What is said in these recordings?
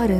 யாரு?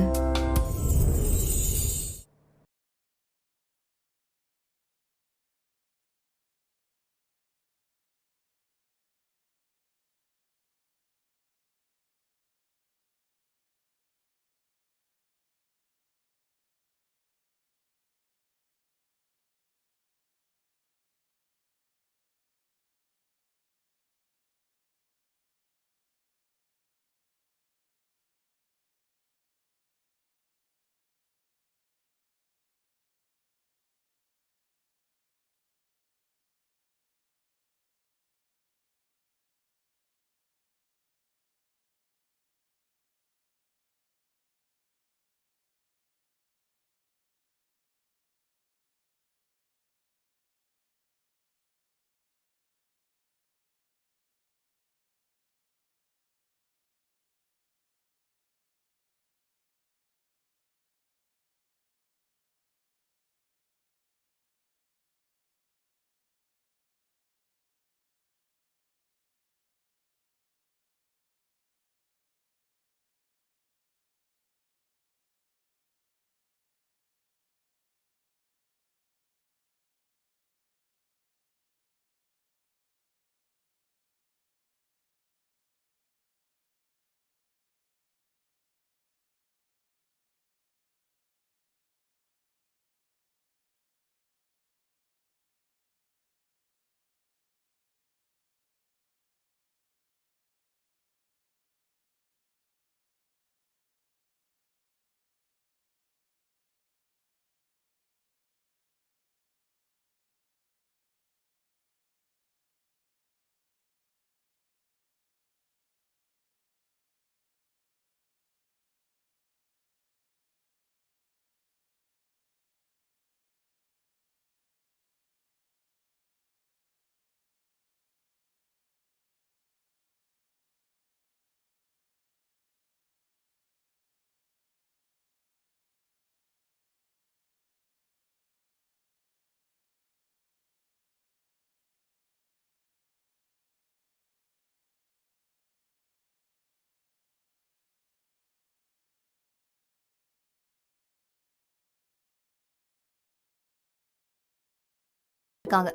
இருக்காங்க.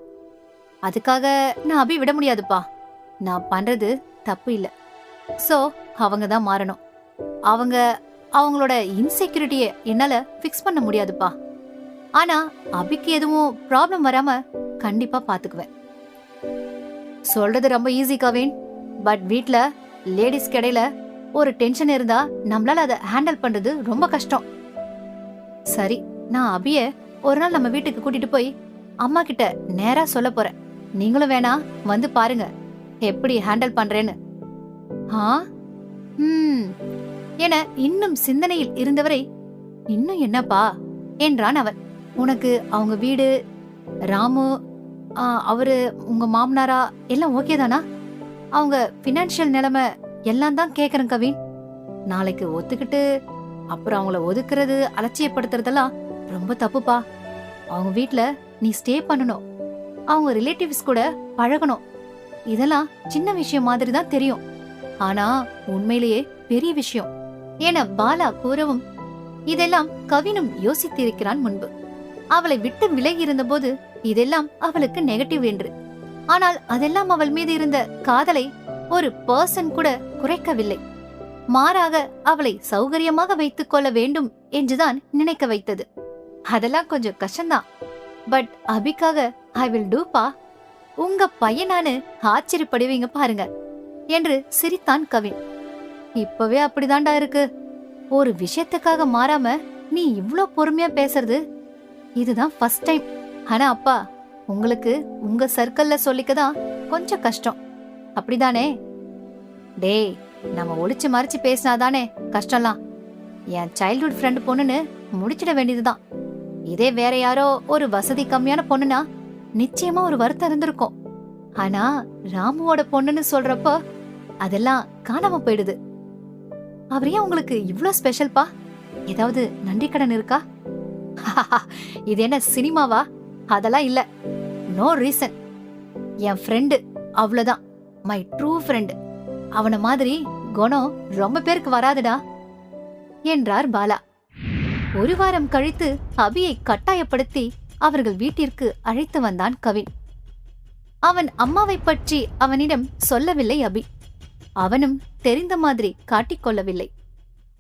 அதுக்காக நான் அபி விட முடியாதுப்பா. நான் பண்றது தப்பு இல்ல. சோ அவங்க தான் மாறணும். அவங்க அவங்களோட இன்செக்யூரிட்டிய என்னால ஃபிக்ஸ் பண்ண முடியாதுப்பா. ஆனா அபிக்கு எதுவும் ப்ராப்ளம் வராம கண்டிப்பா பாத்துக்குவேன். சொல்றது ரொம்ப ஈஸி கவின். பட் வீட்ல லேடிஸ் கடையில ஒரு டென்ஷன் இருந்தா நம்மளால அதை ஹேண்டில் பண்றது ரொம்ப கஷ்டம். சரி, நான் அபிய ஒரு நாள் நம்ம வீட்டுக்கு கூட்டிட்டு போய் அம்மா கிட்ட நேரா சொல்ல போறேன். நீங்களும் வேணா வந்து பாருங்க எப்படி ஹேண்டில் பண்றேன்னு. ஆ என இன்னும் சிந்தனையில் இருந்தவரை, இன்னும் என்னப்பா என்றான் அவன். உனக்கு அவங்க வீடு, ராமு, அவரு உங்க மாமனாரா எல்லாம் ஓகே தானா? அவங்க பினான்சியல் நிலைமை எல்லாம் தான் கேக்குறேன் கவின். நாளைக்கு ஒத்துக்கிட்டு அப்புறம் அவங்கள ஒதுக்குறது, அலட்சியப்படுத்துறதெல்லாம் ரொம்ப தப்புப்பா. அவங்க வீட்ல நீ ஸ்டே பண்ணணும், அவங்க ரிலேட்டிவ்ஸ் கூட பழகணும். இதெல்லாம் சின்ன விஷயம் மாதிரி தான் தெரியும், ஆனா உண்மையிலேயே பெரிய விஷயம் என பாலா கூறவும், இதெல்லாம் கவினும் யோசித்திருக்கிறான் முன்பு. அவளை விட்டு விலகி இருந்த போது இதெல்லாம் அவளுக்கு நெகட்டிவ் என்று. ஆனால் அதெல்லாம் அவள் மீது இருந்த காதலை ஒரு பர்சன் கூட குறைக்கவில்லை. மாறாக அவளை சௌகரியமாக வைத்துக் கொள்ள வேண்டும் என்றுதான் நினைக்க வைத்தது. அதெல்லாம் கொஞ்சம் கஷ்டம்தான். பட் அபிக்காக ஐ வில் டூப்பா. உங்க பையனானு ஆச்சரியப்படுவீங்க பாருங்க என்று சிரித்தான் கவின். இப்பவே அப்படிதான்டா இருக்கு. ஒரு விஷயத்துக்காக மாறாம நீ இவ்ளோ பொறுமையா பேசுறது இதுதான் ஃபர்ஸ்ட் டைம். ஆனா அப்பா, உங்களுக்கு உங்க சர்க்கிள்ல சொல்லிக்கதான் கொஞ்சம் கஷ்டம், அப்படிதானே? டேய், நம்ம ஒளிச்சு மறைச்சு பேசினாதானே கஷ்டம்லாம். என் சைல்ட்ஹுட் ஃப்ரெண்ட் பொண்ணுன்னு முடிச்சிட வேண்டியதுதான். இதே வேற யாரோ ஒரு வசதி கம்மியான பொண்ணுனா நிச்சயமா ஒரு வருத்தம் இருந்திருக்கும். ஆனா ராமுவோட பொண்ணுன்னு சொல்றப்போ அதெல்லாம் காணாம போயிடுது. அவர் ஏன் உங்களுக்கு இவ்ளோ ஸ்பெஷல்பா? ஏதாவது நன்றி கடன் இருக்கா? இது என்ன சினிமாவா? அதெல்லாம் இல்ல. No reason. என் ஃப்ரெண்டு, அவ்வளவுதான். My true friend. அவன மாதிரி குணம் ரொம்ப பேருக்கு வராதுடா. என்றார் பாலா. ஒரு வாரம் கழித்து அபியை கட்டாயப்படுத்தி அவர்கள் வீட்டிற்கு அழைத்து வந்தான் கவின். அவன் அம்மாவை பற்றி அவனிடம் சொல்லவில்லை அபி. அவனும் தெரிந்த மாதிரி காட்டிக்கொள்ளவில்லை.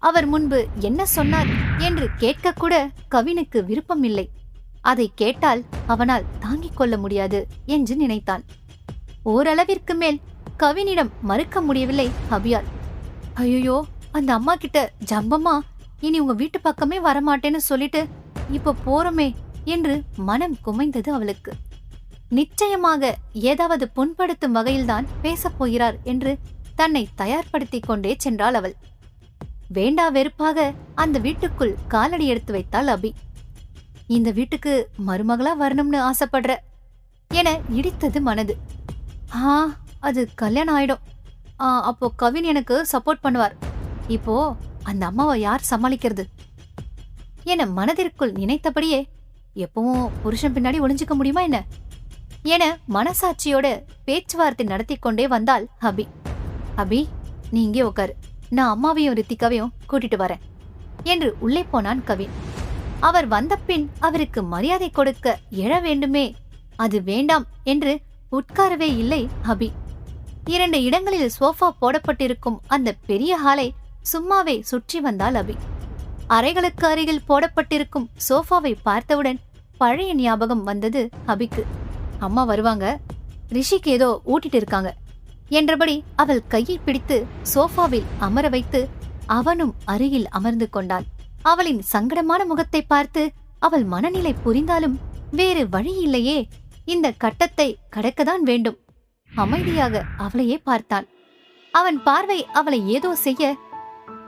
அவர் முன்பு என்ன சொன்னார் என்று கேட்கக்கூட கவினுக்கு விருப்பமில்லை. அதை கேட்டால் அவனால் தாங்கிக் கொள்ள முடியாது என்று நினைத்தான். ஓரளவிற்கு மேல் கவினிடம் மறுக்க முடியவில்லை அபியால். ஐயோ, அந்த அம்மா கிட்ட ஜம்பமா இனி உங்க வீட்டு பக்கமே வரமாட்டேன்னு சொல்லிட்டு இப்ப போறோமே என்று மனம் குமைந்தது அவளுக்கு. நிச்சயமாக ஏதாவது புண்படுத்தும் வகையில்தான் பேசப் போகிறார் என்று தன்னை தயார்படுத்திக் கொண்டே சென்றாள் அவள். வேண்டா வெறுப்பாக அந்த வீட்டுக்குள் காலடி எடுத்து வைத்தாள் அபி. இந்த வீட்டுக்கு மருமகளா வரணும்னு ஆசைப்படுற என இடித்தது மனது. அது கல்யாணம் ஆயிடும். அப்போ கவின் எனக்கு சப்போர்ட் பண்ணுவார். இப்போ அந்த அம்மாவை யார் சமாளிக்கிறது என மனதிற்குள் நினைத்தபடியே எப்பவும் புருஷன் பின்னாடி ஒளிஞ்சுக்க முடியுமா என்ன என மனசாட்சியோட பேச்சுவார்த்தை நடத்தி கொண்டே வந்தாள் அபி. அபி, நீ இங்கே உட்காரு, நான் அம்மாவையும் ரித்திகாவையும் கூட்டிட்டு வரேன் என்று உள்ளே போனான் கவின். அவர் வந்த பின் அவருக்கு மரியாதை கொடுக்க எழ வேண்டுமே, அது வேண்டாம் என்று உட்காரவே இல்லை அபி. 2 இடங்களில் சோஃபா போடப்பட்டிருக்கும் அந்த பெரிய ஹாலை சும்மாவே சுற்றி வந்தாள் அபி. அறைகளுக்கு அருகில் போடப்பட்டிருக்கும் சோஃபாவை பார்த்தவுடன் பழைய ஞாபகம் வந்தது அபிக்கு. அம்மா வருவாங்க, ரிஷிக்கு ஏதோ ஊட்டிட்டு இருக்காங்க என்றபடி அவள் கையை பிடித்து சோஃபாவில் அமர வைத்து அவனும் அருகில் அமர்ந்து கொண்டான். அவளின் சங்கடமான முகத்தை பார்த்து அவள் மனநிலை புரிந்தாலும் வேறு வழி இல்லையே, இந்த கட்டத்தை கடக்கத்தான் வேண்டும். அமைதியாக அவளையே பார்த்தான். அவன் பார்வை அவளை ஏதோ செய்ய,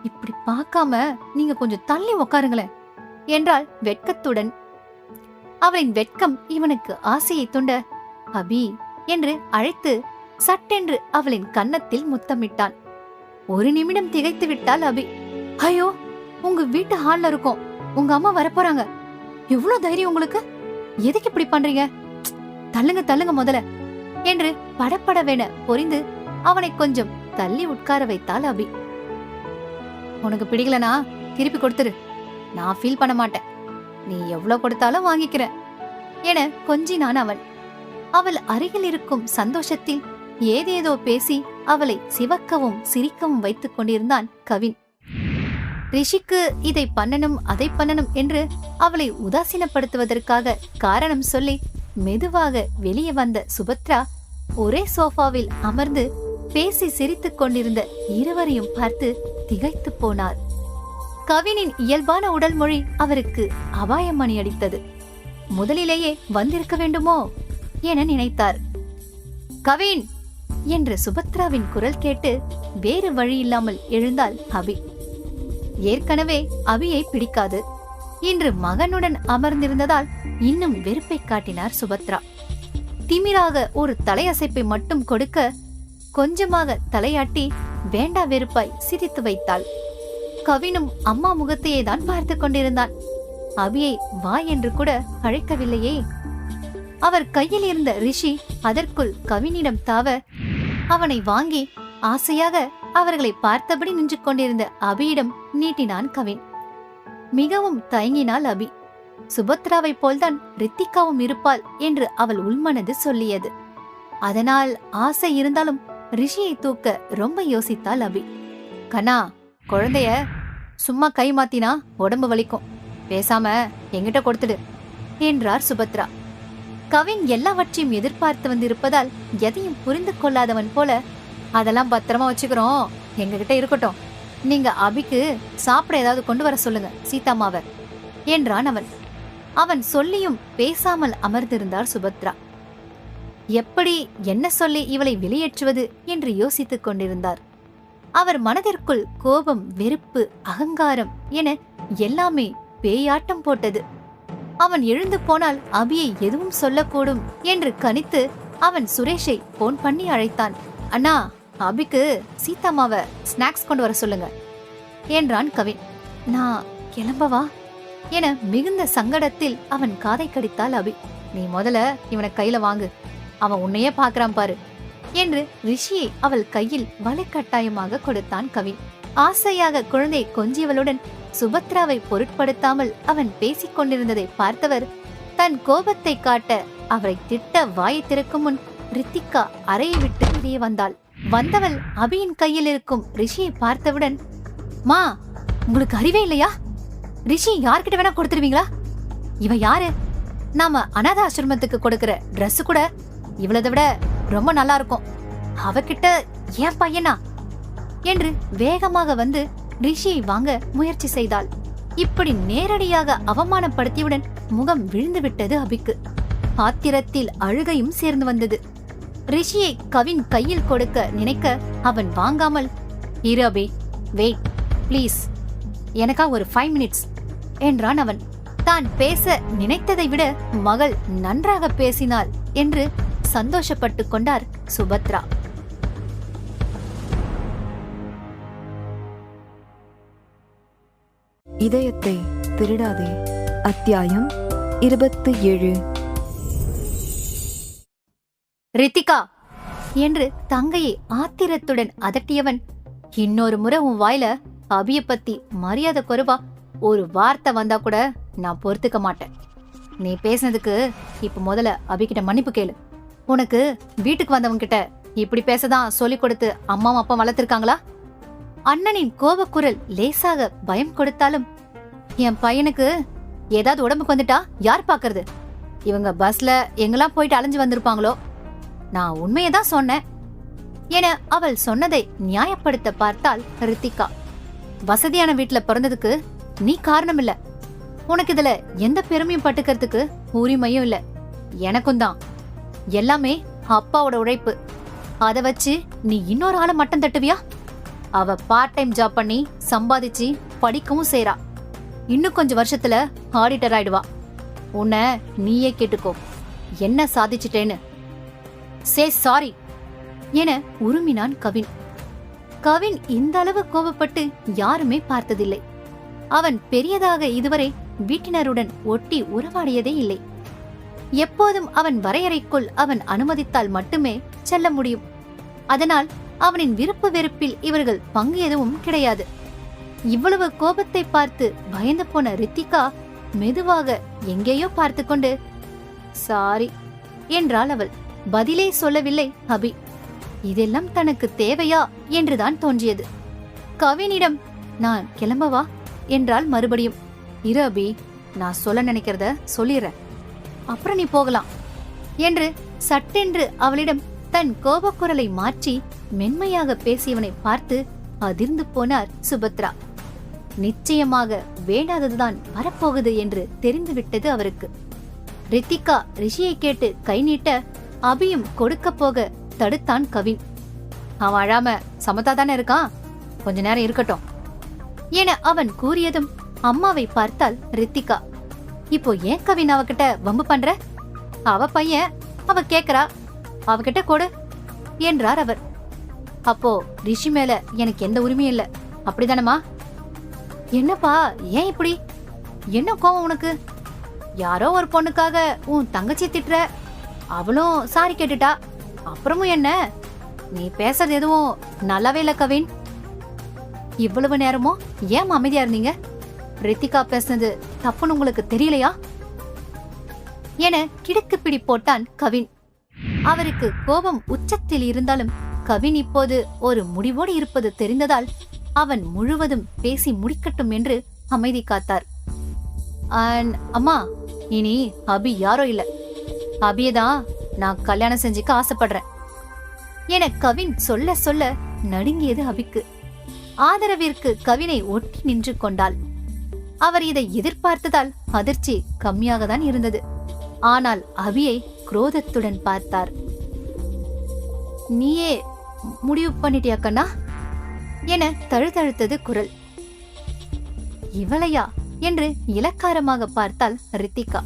இப்படி பார்க்காம நீங்க கொஞ்சம் தள்ளி உக்காருங்களேன் என்றாள் வெட்கத்துடன். அவளின் வெட்கம் இவனுக்கு ஆசையை தூண்ட, அபி என்று அழைத்து சட்டென்று அவளின் கன்னத்தில் முத்தமிட்டான். 1 நிமிடம் திகைத்து விட்டாள் அபி. ஐயோ, உங்க வீட்டு ஹால்ல இருக்கோம், உங்க அம்மா வரப்போறாங்க, எவ்வளவு தைரியம் உங்களுக்கு, எதுக்கு இப்படி பண்றீங்க, தள்ளுங்க தள்ளுங்க முதல்ல என்று படப்படவென பொரிந்து அவனை கொஞ்சம் தள்ளி உட்கார வைத்தாள் அபி. உனக்கு பிடிக்கலனா திருப்பி கொடுத்துரு, நான் ஃபீல் பண்ண மாட்டேன், நீ எவ்வளவு கொடுத்தாலும் வாங்கிக்கிறேன் என கொஞ்சினான் அவன். அவள் அருகில் இருக்கும் சந்தோஷத்தில் ஏதேதோ பேசி அவளை சிவக்கவும் சிரிக்கவும் வைத்துக் கொண்டிருந்தான் கவின். ரிஷிக்கு இதை பண்ணணும் அதை பண்ணணும் என்று அவளை உதாசீனப்படுத்துவதற்காக காரணம் சொல்லி மெதுவாக வெளியே வந்த சுபத்ரா ஒரே சோஃபாவில் அமர்ந்து பேசி சிரித்துக் கொண்டிருந்த இருவரையும் பார்த்து திகைத்து போனார். கவினின் இயல்பான உடல் மொழி அவருக்கு அபாயமணி அடித்தது. முதலிலேயே வந்திருக்க வேண்டுமோ என நினைத்தார். கவின் என்று சுபத்ராவின் குரல் கேட்டு வேறு வழியில்லாமல் எழுந்தாள் அபி. ஏற்கனவே அபியை பிடிக்காது. இன்று மகனுடன் அமர்ந்திருந்ததால் இன்னும் வெறுப்பை காட்டினார் சுபத்ரா. திமிராக ஒரு தலையசைப்பை மட்டும் கொடுக்க கொஞ்சமாக தலையாட்டி வேண்டா வெறுப்பாய் சிரித்து வைத்தாள். கவினும் அம்மா முகத்தையே தான் பார்த்து கொண்டிருந்தான். அபியை வா என்று கூட அழைக்கவில்லையே. அவர் கையில் இருந்த ரிஷி அதற்குள் கவினிடம் தாவ அவனை வாங்கி ஆசையாக அவர்களை பார்த்தபடி நின்று கொண்டிருந்த அபியிடம் நீட்டினான் கவின். மிகவும் தயங்கினாள் அபி. சுபத்ராவை போல்தான் ரித்திகாவும் இருப்பாள் என்று அவள் உள்மனது சொல்லியது. அதனால் ஆசை இருந்தாலும் ரிஷியை தூக்க ரொம்ப யோசித்தாள் அபி. கண்ணா, குழந்தைய சும்மா கை மாத்தினா உடம்பு வலிக்கும், பேசாம எங்கிட்ட கொடுத்துடு என்றார் சுபத்ரா. கவின் எல்லாவற்றையும் எதிர்பார்த்து வந்திருப்பதால் எதையும் புரிந்து கொள்ளாதவன் போல, அதெல்லாம் பத்திரமா வச்சுக்கிறோம், எங்ககிட்ட இருக்கட்டும், நீங்க அபிக்கு சாப்பிட ஏதாவது கொண்டு வர சொல்லுங்க சீதாமாவ என்றான் அவன். அவன் சொல்லியும் பேசாமல் அமர்ந்திருந்தார் சுபத்ரா. எப்படி என்ன சொல்லி இவளை வெளியேற்றுவது என்று யோசித்துக் கொண்டிருந்தார். அவர் மனதிற்குள் கோபம், வெறுப்பு, அகங்காரம் என எல்லாமே பேயாட்டம் போட்டது. அவன் எழுந்து போனால் அபியை எதுவும் சொல்லக்கூடும் என்று கணித்து அவன் சுரேஷை போன் பண்ணி அழைத்தான். அண்ணா, அபிக்கு சீதாமாவ ஸ்நாக்ஸ் கொண்டு வர சொல்லுங்க என்றான் கவின். நான் கிளம்பவா என மிகுந்த சங்கடத்தில் அவன் காதை கடித்தாள் அபி. நீ முதல்ல இவனை கையில வாங்கு, அவன் உன்னையே பாக்குறான் பாரு என்று ரிஷியை அவள் கையில் வலுக்கட்டாயமாக கொடுத்தான் கவின். ஆசையாக குழந்தையை கொஞ்சியவளுடன் சுபத்ராவை பொருட்படுத்தாமல் அவன் பேசிக் கொண்டிருந்ததை பார்த்தவர் தன் கோபத்தை காட்ட அவரை திட்ட வாயை திறக்கும் முன் ரித்திகா அறையை விட்டு வெளியே வந்தாள். வந்தவள் அபியின் கையில் இருக்கும் ரிஷியை பார்த்தவுடன், மா, உங்களுக்கு அறிவே இல்லையா? ரிஷி யார்கிட்ட வேணா கொடுத்துருவீங்களா? இவ யாரு? நாம அனாத ஆசிரமத்துக்கு கொடுக்கிற டிரெஸ் கூட இவ்வளதை விட ரொம்ப நல்லா இருக்கும். அவகிட்ட ஏன் பையனா என்று வேகமாக வந்து ரிஷியை வாங்க முயற்சி செய்தாள். இப்படி நேரடியாக அவமானப்படுத்தியவுடன் முகம் விழுந்து விட்டது அபிக்கு. ஆத்திரத்தில் அழுகையும் சேர்ந்து வந்தது. ரிஷியை கவின் கையில் கொடுக்க நினைக்க அவன் வாங்காமல், இரு அபி, வெயிட் ப்ளீஸ், எனக்கா ஒரு 5 மினிட்ஸ் என்றான் அவன். தான் பேச நினைத்ததை விட மகள் நன்றாக பேசினாள் என்று சந்தோஷப்பட்டு கொண்டார் சுபத்ரா. இதயத்தை திருடாதே. அத்தியாயம் 27. ரித்திகா என்று தங்கையை ஆத்திரத்துடன் அதட்டியவன், இன்னொரு முறை உன் வாயில அபிய பத்தி மரியாதை குறைவா ஒரு வார்த்தை வந்தா கூட நான் பொறுத்துக்க மாட்டேன். நீ பேசினதுக்கு இப்ப முதல்ல அபிகிட்ட மன்னிப்பு கேளு. உனக்கு வீட்டுக்கு வந்தவங்க கிட்ட இப்படி பேசதான் சொல்லி கொடுத்து அம்மாவும் அப்பா வளர்த்திருக்காங்களா? அண்ணனின் கோபக்குரல் லேசாக பயம் கொடுத்தாலும், என் பையனுக்கு ஏதாவது உடம்புக்கு வந்துட்டா யார் பாக்குறது? இவங்க பஸ்ல எங்கெல்லாம் போயிட்டு அலைஞ்சு வந்திருப்பாங்களோ. நான் உண்மையதான் சொன்னேன் என அவள் சொன்னதை நியாயப்படுத்த பார்த்தாள் ரித்திகா. வசதியான வீட்டுல பிறந்ததுக்கு நீ காரணம் இல்ல. உனக்கு இதுல எந்த பெருமையும் பட்டுக்கிறதுக்கு உரிமையும் இல்ல. எனக்கும் தான். எல்லாமே அப்பாவோட உழைப்பு. அத வச்சு நீ இன்னொரு ஆளை மட்டம் தட்டுவியா? அவ பார்ட் டைம் ஜாப் பண்ணி சம்பாதிச்சு படிக்கவும் செய்றா. இன்னும் கொஞ்சம் வருஷத்துல ஆடிட்டர் ஆயிடுவா. உன்னை நீயே கேட்டுக்கோ, என்ன சாதிச்சிட்டேன்னு. சே சாரி என உருமினான் கவின். கவின் இந்த அளவு கோபப்பட்டு யாருமே பார்த்ததில்லை. அவன் பெரியதாக இதுவரை வீட்டினருடன் ஒட்டி உறவாடியதே இல்லை. எப்போதும் அவன் வரையறைக்குள் அவன் அனுமதித்தால் மட்டுமே செல்ல முடியும். அதனால் அவனின் விருப்பு வெறுப்பில் இவர்கள் பங்கு எதுவும் கிடையாது. இவ்வளவு கோபத்தை பார்த்து பயந்து போன ரித்திகா மெதுவாக எங்கேயோ பார்த்து கொண்டு, சாரி என்றாள் அவள். பதிலே சொல்லவில்லை அபி. இதெல்லாம் தனக்கு தேவையா என்றுதான் தோன்றியது. கவினிடம், நான் கிளம்பவா என்றால் மறுபடியும், இரு அபி, நான் சொல்ல நினைக்கிறத சொல்லிடுறேன், அப்புறம் நீ போகலாம் என்று சட்டென்று அவளிடம் தன் கோபக்குரலை மாற்றி மென்மையாக பேசியவனை பார்த்து அதிர்ந்து போனார் சுபத்ரா. நிச்சயமாக வேண்டாததுதான் வரப்போகுது என்று தெரிந்துவிட்டது அவருக்கு. ரித்திகா ரிஷியை கேட்டு கை நீட்ட அபியும் கொடுக்க போக தடுத்தான் கவின். அவன் அழாம சமத்தா தானே இருக்கான், கொஞ்ச நேரம் இருக்கட்டும் என அவன் கூறியதும் அம்மாவை பார்த்தாள் ரித்திகா. இப்போ ஏன் கவின் அவகிட்ட வம்பு பண்ற? அவ பையன், அவ கேக்குறா, அவகிட்ட கொடு என்றார் அவர். அப்போ ரிஷி மேல எனக்கு எந்த உரிமையும் இல்ல, அப்படிதானமா? என்னப்பா, ஏன் இப்படி? என்ன கோவம் உனக்கு? யாரோ ஒரு பொண்ணுக்காக உன் தங்கச்சி திட்டுற, அவளும் சாரி கேட்டுட்டா, அப்புறமும் என்ன? நீ பேசுறது எதுவும் நல்லாவே இல்ல கவின். இவ்வளவு நேரமும் ஏன் அமைதியா இருந்தீங்க? ரித்திகா பேசுனது தப்புன்னு உங்களுக்கு தெரியலையா என கிடுக்கு பிடி போட்டான் கவின். அவருக்கு கோபம் உச்சத்தில் இருந்தாலும் கவின் இப்போது ஒரு முடிவோடு இருப்பது தெரிந்ததால் அவன் முழுவதும் பேசி முடிக்கட்டும் என்று அமைதி காத்தார். அம்மா, இனி அபி யாரோ இல்ல, அபியதான் நான் கல்யாணம் செஞ்சுக்க ஆசைப்படுறேன் என கவின் சொல்ல சொல்ல நடுங்கியது அபிக்கு. ஆதரவிற்கு கவினை ஒட்டி நின்று கொண்டாள். அவர் இதை எதிர்பார்த்ததால் அதிர்ச்சி கம்மியாக தான் இருந்தது. ஆனால் அபியை குரோதத்துடன் பார்த்தார். நீயே முடிவு பண்ணிட்டியா கண்ணா என தழுதழுத்தது குரல். இவளையா என்று இலக்காரமாக பார்த்தாள் ரித்திகா.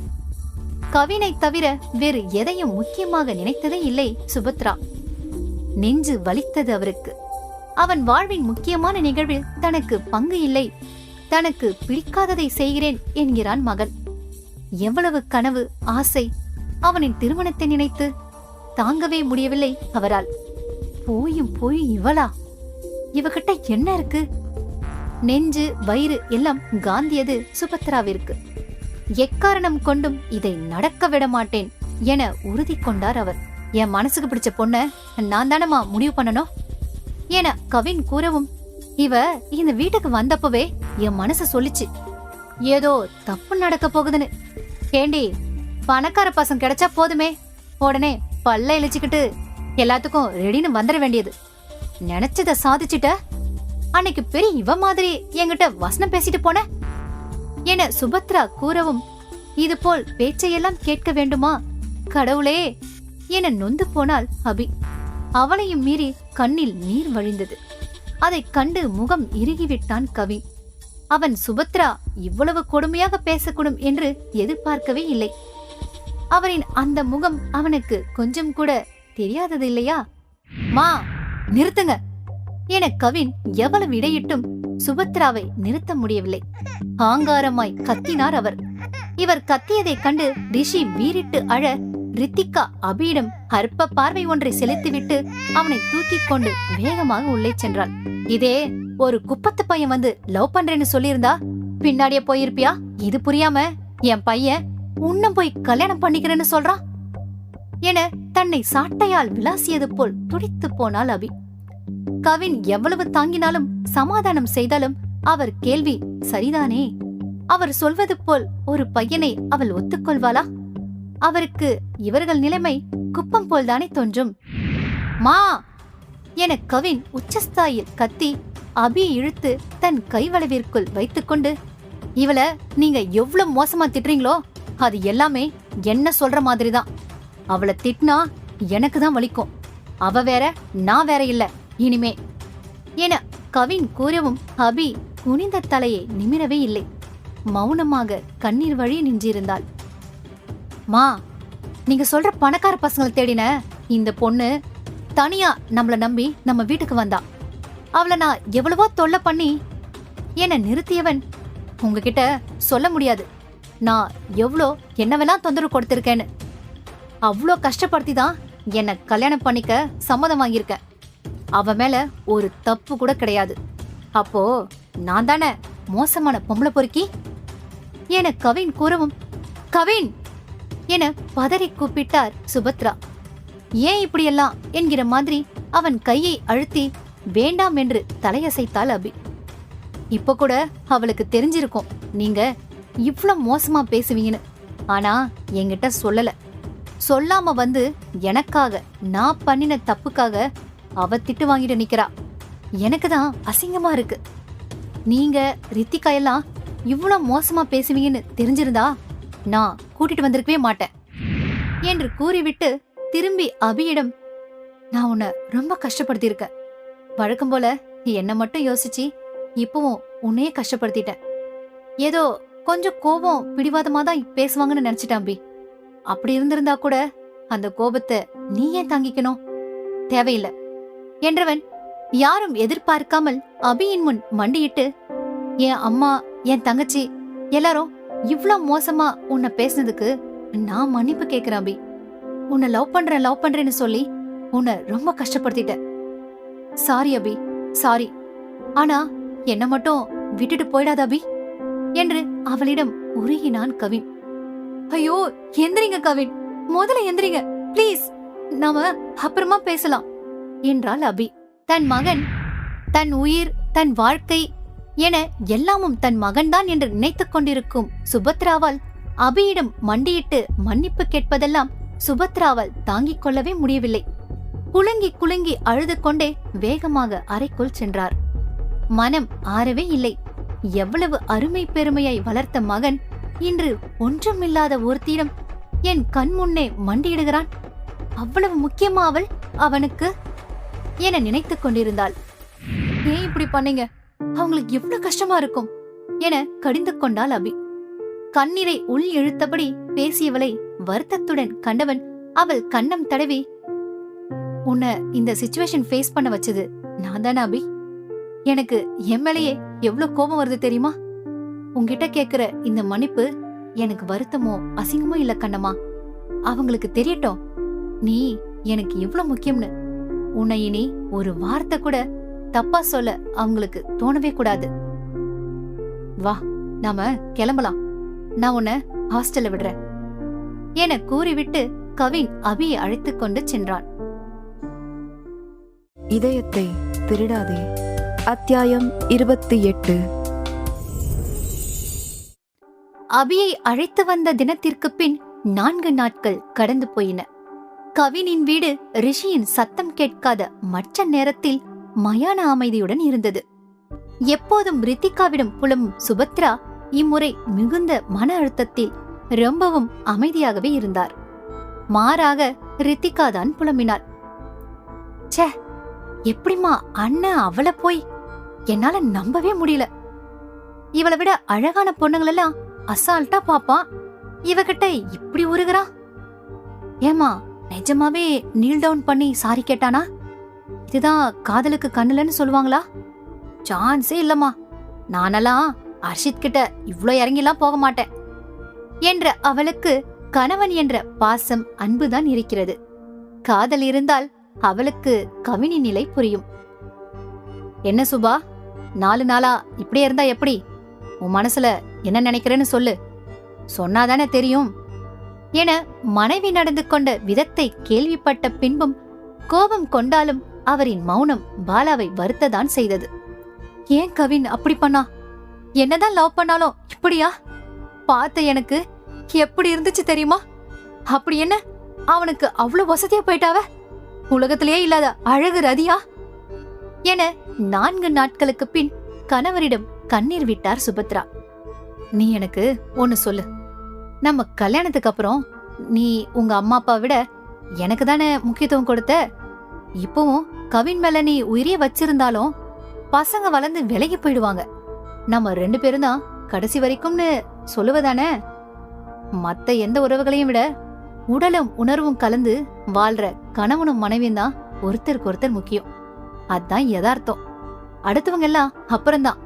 கவினை தவிர வேறு எதையும் முக்கியமாக நினைத்ததே இல்லை சுபத்ரா. நெஞ்சு வலித்தது அவருக்கு. அவன் வாழ்வின் முக்கியமான நிகழ்வில் தனக்கு பங்கு இல்லை, தனக்கு பிடிக்காததை செய்கிறேன் என்கிறான் மகன். எவ்வளவு கனவு ஆசை! அவனின் திருமணத்தை நினைத்து தாங்கவே முடியவில்லை அவரால். போயும் இவளா? இவகிட்ட என்ன இருக்கு? நெஞ்சு வயிறு எல்லாம் காந்தியது சுபத்ராவிற்கு. எக்காரணம் கொண்டும் இதை நடக்க விட மாட்டேன் என உறுதி கொண்டார் அவர். என் மனசுக்கு பிடிச்ச பொண்ண நான் தானமா முடிவு பண்ணணும் என கவின் கூறவும், இவ இந்த வீட்டுக்கு வந்தப்பவே என் மனசு சொல்லிச்சு ஏதோ தப்பு நடக்க போகுதுன்னு. ஏண்டி, பணக்கார பசங்க கிடைச்சா போதுமே, உடனே பல்ல இழிச்சுக்கிட்டு எல்லாத்துக்கும் ரெடின்னு வந்துட வேண்டியது. நினைச்சத சாதிச்சுட்ட. அன்னைக்கு பெரிய இவ மாதிரி என்கிட்ட வசனம் பேசிட்டு போன என சுபத்ரா கூறவும், இது போல் பேச்சையெல்லாம் கேட்க வேண்டுமா கடவுளே என நொந்து போனாள் அபி. அவளையும் மீறி கண்ணில் நீர் வழிந்தது. அதைக் கண்டு முகம் இறுகிவிட்டான் கவி. அவன் சுபத்ரா இவ்வளவு கொடுமையாக பேசக்கூடும் என்று எதிர்பார்க்கவே இல்லை. அவரின் அந்த முகம் அவனுக்கு கொஞ்சம் கூட தெரியாதது இல்லையா? மா, நிறுத்துங்க என கவின் எவ்வளவு இடையிட்டும் சுபத்ராவை நிறுத்த முடியவில்லை. ஆங்காரமாய் கத்தினார் அவர். இவர் கத்தியதைக் கண்டு ரிஷி வீறிட்டு அழ, ரித்திகா அபியிடம் அற்ப பார்வை ஒன்றை செலுத்திவிட்டு அவனை தூக்கிக் கொண்டு வேகமாக உள்ளே சென்றாள். இதே ஒரு குப்பத்து பையன் வந்து லவ் பண்றேன்னு சொல்லியிருந்தா பின்னாடியே போயிருப்பியா? இது புரியாம என் பையன் உன்னம் போய் கல்யாணம் பண்ணிக்கிறேன்னு சொல்றான் என தன்னை சாட்டையால் விளாசியது போல் துடித்து போனாள் அபி. கவின் எவ்வளவு தாங்கினாலும் சமாதானம் செய்தாலும் அவர் கேள்வி சரிதானே. அவர் சொல்வது போல் ஒரு பையனை அவள் ஒத்துக்கொள்வாளா? அவருக்கு இவர்கள் நிலைமை குப்பம் போல்தானே தோன்றும். மா என கவின் உச்சஸ்தாயில் கத்தி அபியை இழுத்து தன் கைவளவிற்குள் வைத்துக்கொண்டு, இவள நீங்க எவ்வளவு மோசமா திட்டுறீங்களோ அது எல்லாமே என்ன சொல்ற மாதிரிதான். அவளை திட்டினா எனக்கு தான் வலிக்கும். அவ வேற, நான் வேற இல்ல இனிமே என கவின் கூறவும், அபி குனிந்த தலையை நிமிரவே இல்லை. மௌனமாக கண்ணீர் வழி நின்றிருந்தாள். மா, நீங்க சொல்ற பணக்கார பசங்களை தேடின இந்த பொண்ணு தனியா நம்மள நம்பி நம்ம வீட்டுக்கு வந்தா. அவளை நான் எவ்வளவோ தொல்லை பண்ணி என நிறுத்தியவன், உங்ககிட்ட சொல்ல முடியாது நான் எவ்வளோ என்னவெல்லாம் தொந்தரவு கொடுத்திருக்கேன்னு. அவ்வளோ கஷ்டப்படுத்தி தான் என்னை கல்யாணம் பண்ணிக்க சம்மதம் வாங்கியிருக்க. அவ மேல ஒரு தப்பு கூட கிடையாது. அப்போ நான் தானே மோசமான பொம்பளை பொறுக்கி என கவின் கூறவும், கவின் என பதறி கூப்பிட்டார் சுபத்ரா. ஏன் இப்படியெல்லாம் என்கிற மாதிரி அவன் கையை அழுத்தி வேண்டாம் என்று தலையசைத்தாள் அபி. இப்ப கூட அவளுக்கு தெரிஞ்சிருக்கும் நீங்க இவ்ளோ மோசமா பேசுவீங்கன்னு. ஆனா என்கிட்ட சொல்லல. சொல்லாம வந்து எனக்காக நான் பண்ணின தப்புக்காக அவ திட்டு வாங்கிட்டு நிக்கிறா. எனக்கு தான் அசிங்கமா இருக்கு. நீங்க ரித்திகா எல்லாம் இவ்ளோ மோசமா பேசுவீங்கன்னு தெரிஞ்சிருந்தா நான் கூட்டிட்டு வந்திருக்கவே மாட்டேன் என்று கூறிவிட்டு திரும்பி அபியிடம், நான் உன்னை ரொம்ப கஷ்டப்படுத்தியிருக்கேன். வழக்கம் போல என்ன மட்டும் யோசிச்சு இப்பவும் உன்னையே கஷ்டப்படுத்திட்டேன். ஏதோ கொஞ்சம் கோபம் பிடிவாதமா தான் பேசுவாங்கன்னு நினைச்சிட்டேன் அபி. அப்படி இருந்திருந்தா கூட அந்த கோபத்தை நீ ஏன் தாங்கிக்கணும்? தேவையில்லை என்றவன் யாரும் எதிர்பார்க்காமல் அபியின் முன் மண்டியிட்டு, என் அம்மா, என் தங்கச்சி எல்லாரும் இவ்ளோ மோசமா உன்னை பேசினதுக்கு நான் மன்னிப்பு கேட்கிறேன் அபி. உன்னை லவ் பண்றேன்னு சொல்லி உன்னை ரொம்ப கஷ்டப்படுத்திட்டேன். சாரி அபி, சாரி. ஆனா என்ன மட்டும் விட்டுட்டு போயிடாத அபி என்று அவளிடம் உருகினான் கவின். ஐயோ, எந்திரிங்க கவின், முதல்ல எந்திரிங்க ப்ளீஸ், நாம அப்புறமா பேசலாம் என்றாள் அபி. தன் மகன், தன் உயிர், தன் வாழ்க்கை என எல்லாமும் தன் மகன்தான் என்று நினைத்துக் கொண்டிருக்கும் சுபத்ராவால் அபியிடம் மண்டியிட்டு மன்னிப்பு கேட்பதெல்லாம் சுபத்ராவால் தாங்கிக் கொள்ளவே முடியவில்லை. குலுங்கி குலுங்கி அழுது கொண்டே வேகமாக அறைக்குள் சென்றார். மனம் ஆறவே இல்லை. எவ்வளவு அருமை பெருமையை வளர்த்த மகன் இன்று ஒன்றுமில்லாத ஒருத்தியிடம் என் கண் முன்னே மண்டியிடுகிறான். அவ்வளவு முக்கியமா அவள் அவனுக்கு என நினைத்துக் கொண்டிருந்தாள். ஏன் இப்படி பண்ணீங்க? அவங்களுக்கு எவ்வளவு கஷ்டமா இருக்கும் என கடிந்து கொண்டாள் அபி. கண்ணீரை உள் இழுத்தபடி பேசியவளை வருத்தத்துடன் கண்டவன் அவள் கன்னம் தடவி, உன்னை இந்த சிச்சுவேஷன் ஃபேஸ் பண்ண வச்சது நான் தானே அபி? எனக்கு என் மேலேயே எவ்வளவு கோபம் வருது தெரியுமா? உன்கிட்ட கேக்குற இந்த மன்னிப்பு எனக்கு வருத்தமோ அசிங்கமோ இல்ல கண்ணம்மா. அவங்களுக்கு தெரியட்டும் நீ எனக்கு எவ்வளவு முக்கியம்னு. உன்னை இனி ஒரு வார்த்தை கூட தப்பா சொல்ல அவங்களுக்கு தோணவே கூடாது வா நாம கிளம்பலாம், நான் உன்னை ஹாஸ்டல்ல விடுறேன் என கூறிவிட்டு கவின் அபியை அழைத்துக் கொண்டு சென்றான். இதயத்தை திருடாதே. அத்தியாயம் 28. அபியை அழைத்து வந்த தினத்திற்கு பின் 4 நாட்கள் கடந்து போயின. கவினின் வீடு ரிஷியின் சத்தம் கேட்காத மற்ற நேரத்தில் மயான அமைதியுடன் இருந்தது. எப்போதும் ரித்திகாவிடம் புலம்பும் சுபத்ரா இம்முறை மிகுந்த மன அழுத்தத்தில் ரொம்பவும் அமைதியாகவே இருந்தார். மாறாக ரித்திகா தான் புலம்பினாள். ச்சே, எப்படிமா அண்ணன் அவளை போய் என்னால நம்பவே முடியல. இவளை விட அழகான பொண்ணுங்களெல்லாம் அசால்ட்டா பாப்பான், இவகிட்ட இப்படி உருகிறா. ஏமா நிஜமாவே நீல் டவுன் பண்ணி சாரி கேட்டானா? இதுதான் காதலுக்கு கண்ணுலன்னு சொல்லுவாங்களா? சான்ஸே இல்லம்மா, நானெல்லாம் அர்ஷித் கிட்ட இவ்ளோ இறங்கிலாம் போக மாட்டேன் என்ற அவளுக்கு கணவன் என்ற பாசம் அன்புதான் இருக்கிறது. காதல் இருந்தால் அவளுக்கு கவினி நிலை புரியும். என்ன சுபா, 4 நாளா இப்படியே இருந்தா எப்படி? உன் மனசுல என்ன நினைக்கிறேன்னு சொல்லு, சொன்னாதானே தெரியும் என மனைவி நடந்து கொண்ட விதத்தை கேள்விப்பட்ட பின்பும் கோபம் கொண்டாலும் அவரின் மௌனம் பாலாவை வருத்ததான் செய்தது. ஏன் கவின் அப்படி பண்ணா? என்னதான் லவ் பண்ணாலும் இப்படியா? பார்த்த எனக்கு எப்படி இருந்துச்சு தெரியுமா? அப்படி என்ன அவனுக்கு அவ்வளவு வசதியா போயிட்டாவ? உலகத்திலேயே இல்லாத அழகு ரதியா என 4 நாட்களுக்கு பின் கணவரிடம் கண்ணீர் விட்டார் சுபத்ரா. நீ எனக்கு ஒன்னு சொல்லு, நம்ம கல்யாணத்துக்கு அப்புறம் நீ உங்க அம்மா அப்பா விட எனக்கு தானே முக்கியத்துவம் கொடுத்த. இப்பவும் கவின் மேல நீ உயிரிய வச்சிருந்தாலும் பசங்க வளர்ந்து விலகி போயிடுவாங்க. நம்ம 2 பேரும் தான் கடைசி வரைக்கும்னு சொல்லுவதானே? மத்த எந்த உறவுகளையும் விட உடலும் உணர்வும் கலந்து வாழ்ற கணவனும் மனைவியும் தான் ஒருத்தருக்கு ஒருத்தர் முக்கியம். அதான் யதார்த்தம். அடுத்தவங்க எல்லாம் அப்புறம்தான்.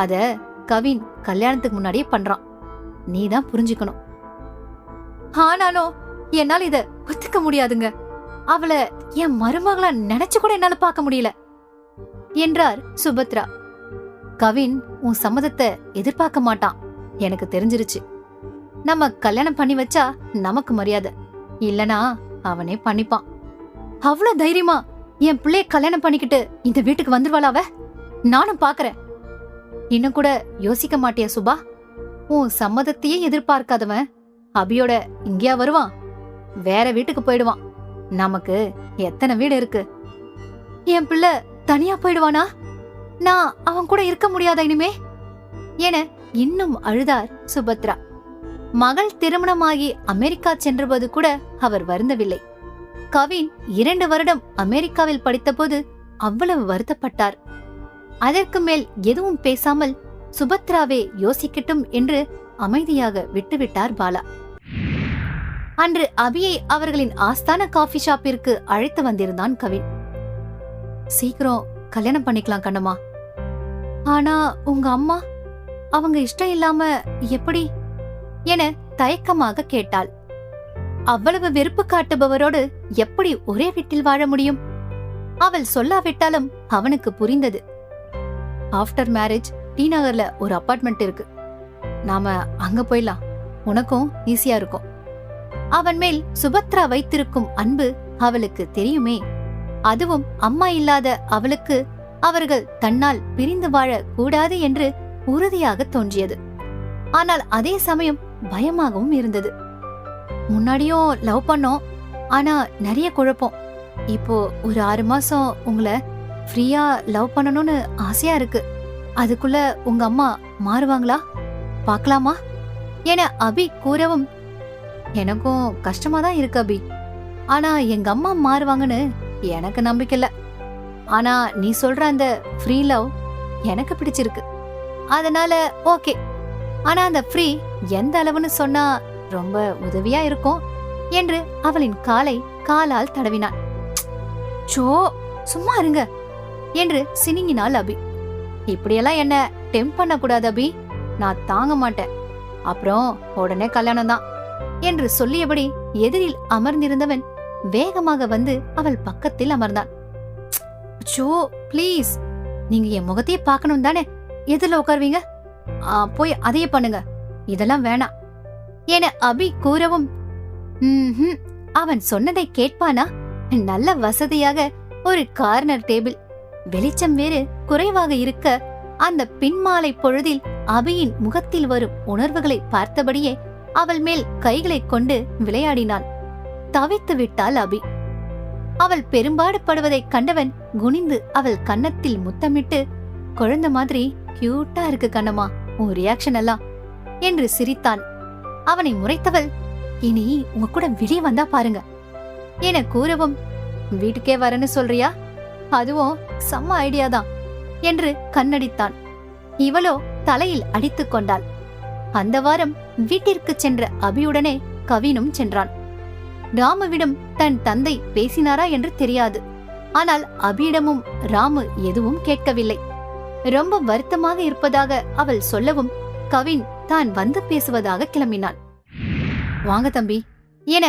அத கவின் கல்யாணத்துக்கு முன்னாடியே பண்றான், நீதான் புரிஞ்சுக்கணும். ஆனாலும் என்னால இத ஒத்துக்க முடியாதுங்க. அவளை என் மருமகளா நினைச்சு கூட என்னால பார்க்க முடியல என்றார் சுபத்ரா. கவின் உன் சம்மதத்தை எதிர்பார்க்க மாட்டான், எனக்கு தெரிஞ்சிருச்சு. நம்ம கல்யாணம் பண்ணி வச்சா நமக்கு மரியாதை, இல்லனா அவனே பண்ணிப்பான். அவ்வளவு தைரியமா என் பிள்ளைய கல்யாணம் பண்ணிக்கிட்டு இந்த வீட்டுக்கு வந்துருவாளாவ? நானும் பாக்குறேன். இன்னும் கூட யோசிக்க மாட்டியா சுபா? உன் சம்மதத்தையே எதிர்பார்க்காதவன் அபியோட இங்கேயா வருவான்? வேற வீட்டுக்கு போயிடுவான். நமக்கு எத்தனை வீடு இருக்கு? என் பிள்ளை தனியா போயிடுவானா? நான் அவன் கூட இருக்க முடியாதா இனிமே என இன்னும் அழுதார் சுபத்ரா. மகள் திருமணமாகி அமெரிக்கா சென்றபோது கூட அவர் வருந்தவில்லை. கவின் 2 வருடம் அமெரிக்காவில் படித்தபோது அவ்வளவு வருத்தப்பட்டார். அதற்கு மேல் எதுவும் பேசாமல் சுபத்ராவே யோசிக்கட்டும் என்று அமைதியாக விட்டுவிட்டார் பாலா. அன்று அபியை அவர்களின் ஆஸ்தான காஃபி ஷாப்பிற்கு அழைத்து வந்திருந்தான் கவின். சீக்கிரம் கல்யாணம் பண்ணிக்கலாம் கண்ணம்மா. ஆனா உங்க அம்மா, அவங்க இஷ்டம் இல்லாம எப்படி என தயக்கமாக கேட்டாள். அவ்வளவு வெறுப்பு காட்டுபவரோடு எப்படி ஒரே வீட்டில் வாழ முடியும்? அவள் சொல்லாவிட்டாலும் அவனுக்கு புரிந்தது. ஆஃப்டர் மேரேஜ் டி நகர்ல ஒரு அபார்ட்மெண்ட் இருக்கு, நாம அங்க போயிடலாம், உனக்கும் ஈஸியா இருக்கும். அவன் மேல் சுபத்ரா வைத்திருக்கும் அன்பு அவளுக்கு தெரியுமே. அதுவும் அம்மா இல்லாத அவளுக்கு அவர்கள் தன்னால் பிரிந்து வாழ கூடாது என்று உறுதியாக தோன்றியது. ஆனால் அதே சமயம் பயமாகவும் இருந்தது. முன்னாடியும் லவ் பண்ணோம், ஆனா நிறைய குழப்பம். இப்போ ஒரு 6 மாசம் உங்களை ஃப்ரீயா லவ் பண்ணணும்னு ஆசையா இருக்கு. அதுக்குள்ள உங்க அம்மா மாறுவாங்களா பாக்கலாமா என அபி கூறவும், எனக்கும் கஷ்டமா தான் இருக்கு அபி. ஆனா எங்க அம்மா மாறுவாங்கன்னு எனக்கு நம்பிக்கை இல்ல. ஆனா நீ சொல்ற அந்த ஃப்ரீ லவ் எனக்கு பிடிச்சிருக்கு, அதனால ஓகே. ஆனா அந்த ஃப்ரீ எந்த அளவுன்னு சொன்னா ரொம்ப உதவியா இருக்கும் என்று அவளின் காலை காலால் தடவினான். சோ சும்மா இருங்க என்று சினிங்கினாள் அபி. இப்படியெல்லாம் என்ன டெம்ப் பண்ண கூடாது அபி, நான் தாங்க மாட்டேன். அப்புறம் உடனே கல்யாணம் தான் என்று சொல்லியபடி எதிரில் அமர்ந்திருந்தவன் வேகமாக வந்து அவள் பக்கத்தில் அமர்ந்தான். சோ ப்ளீஸ், நீங்க என் முகத்தையே பார்க்கணும் தானே, எதிரில உட்காருவீங்க, போய் அதையே பண்ணுங்க, இதெல்லாம் வேணாம் என அபி கூறவும், அவன் சொன்னதை கேட்பானா? நல்ல வசதியாக ஒரு கார்னர் டேபிள், வெளிச்சம் வேறு குறைவாக இருக்க அந்த பின்மாலை பொழுதில் அபியின் முகத்தில் வரும் உணர்வுகளை பார்த்தபடியே அவள் மேல் கைகளை கொண்டு விளையாடினான். தவித்து விட்டாள் அபி. அவள் பெரும்பாடு படுவதைக் கண்டவன் குனிந்து அவள் கன்னத்தில் முத்தமிட்டு, குழந்தை மாதிரி கியூட்டா இருக்கு கண்ணம்மா உன் ரியாக்ஷன் எல்லாம் என்று சிரித்தான். அவனை முறைத்தவள், இனி உங்க கூட வெளியே வந்தா பாருங்க என கூறவும், வீட்டுக்கே வரன்னு சொல்றியா? அதுவும் செம்ம ஐடியாதான் என்று கண்ணடித்தான். இவளோ தலையில் அடித்துக் கொண்டாள். அந்த வாரம் வீட்டிற்கு சென்ற அபியுடனே கவினும் சென்றான். ராமுவிடம் தன் தந்தை பேசினாரா என்று தெரியாது. ஆனால் அபியிடமும் ராமு எதுவும் கேட்கவில்லை. ரொம்ப வருத்தமாக இருப்பதாக அவள் சொல்லவும் கவின் தான் வந்து பேசுவதாக கிளம்பினான். வாங்க தம்பி என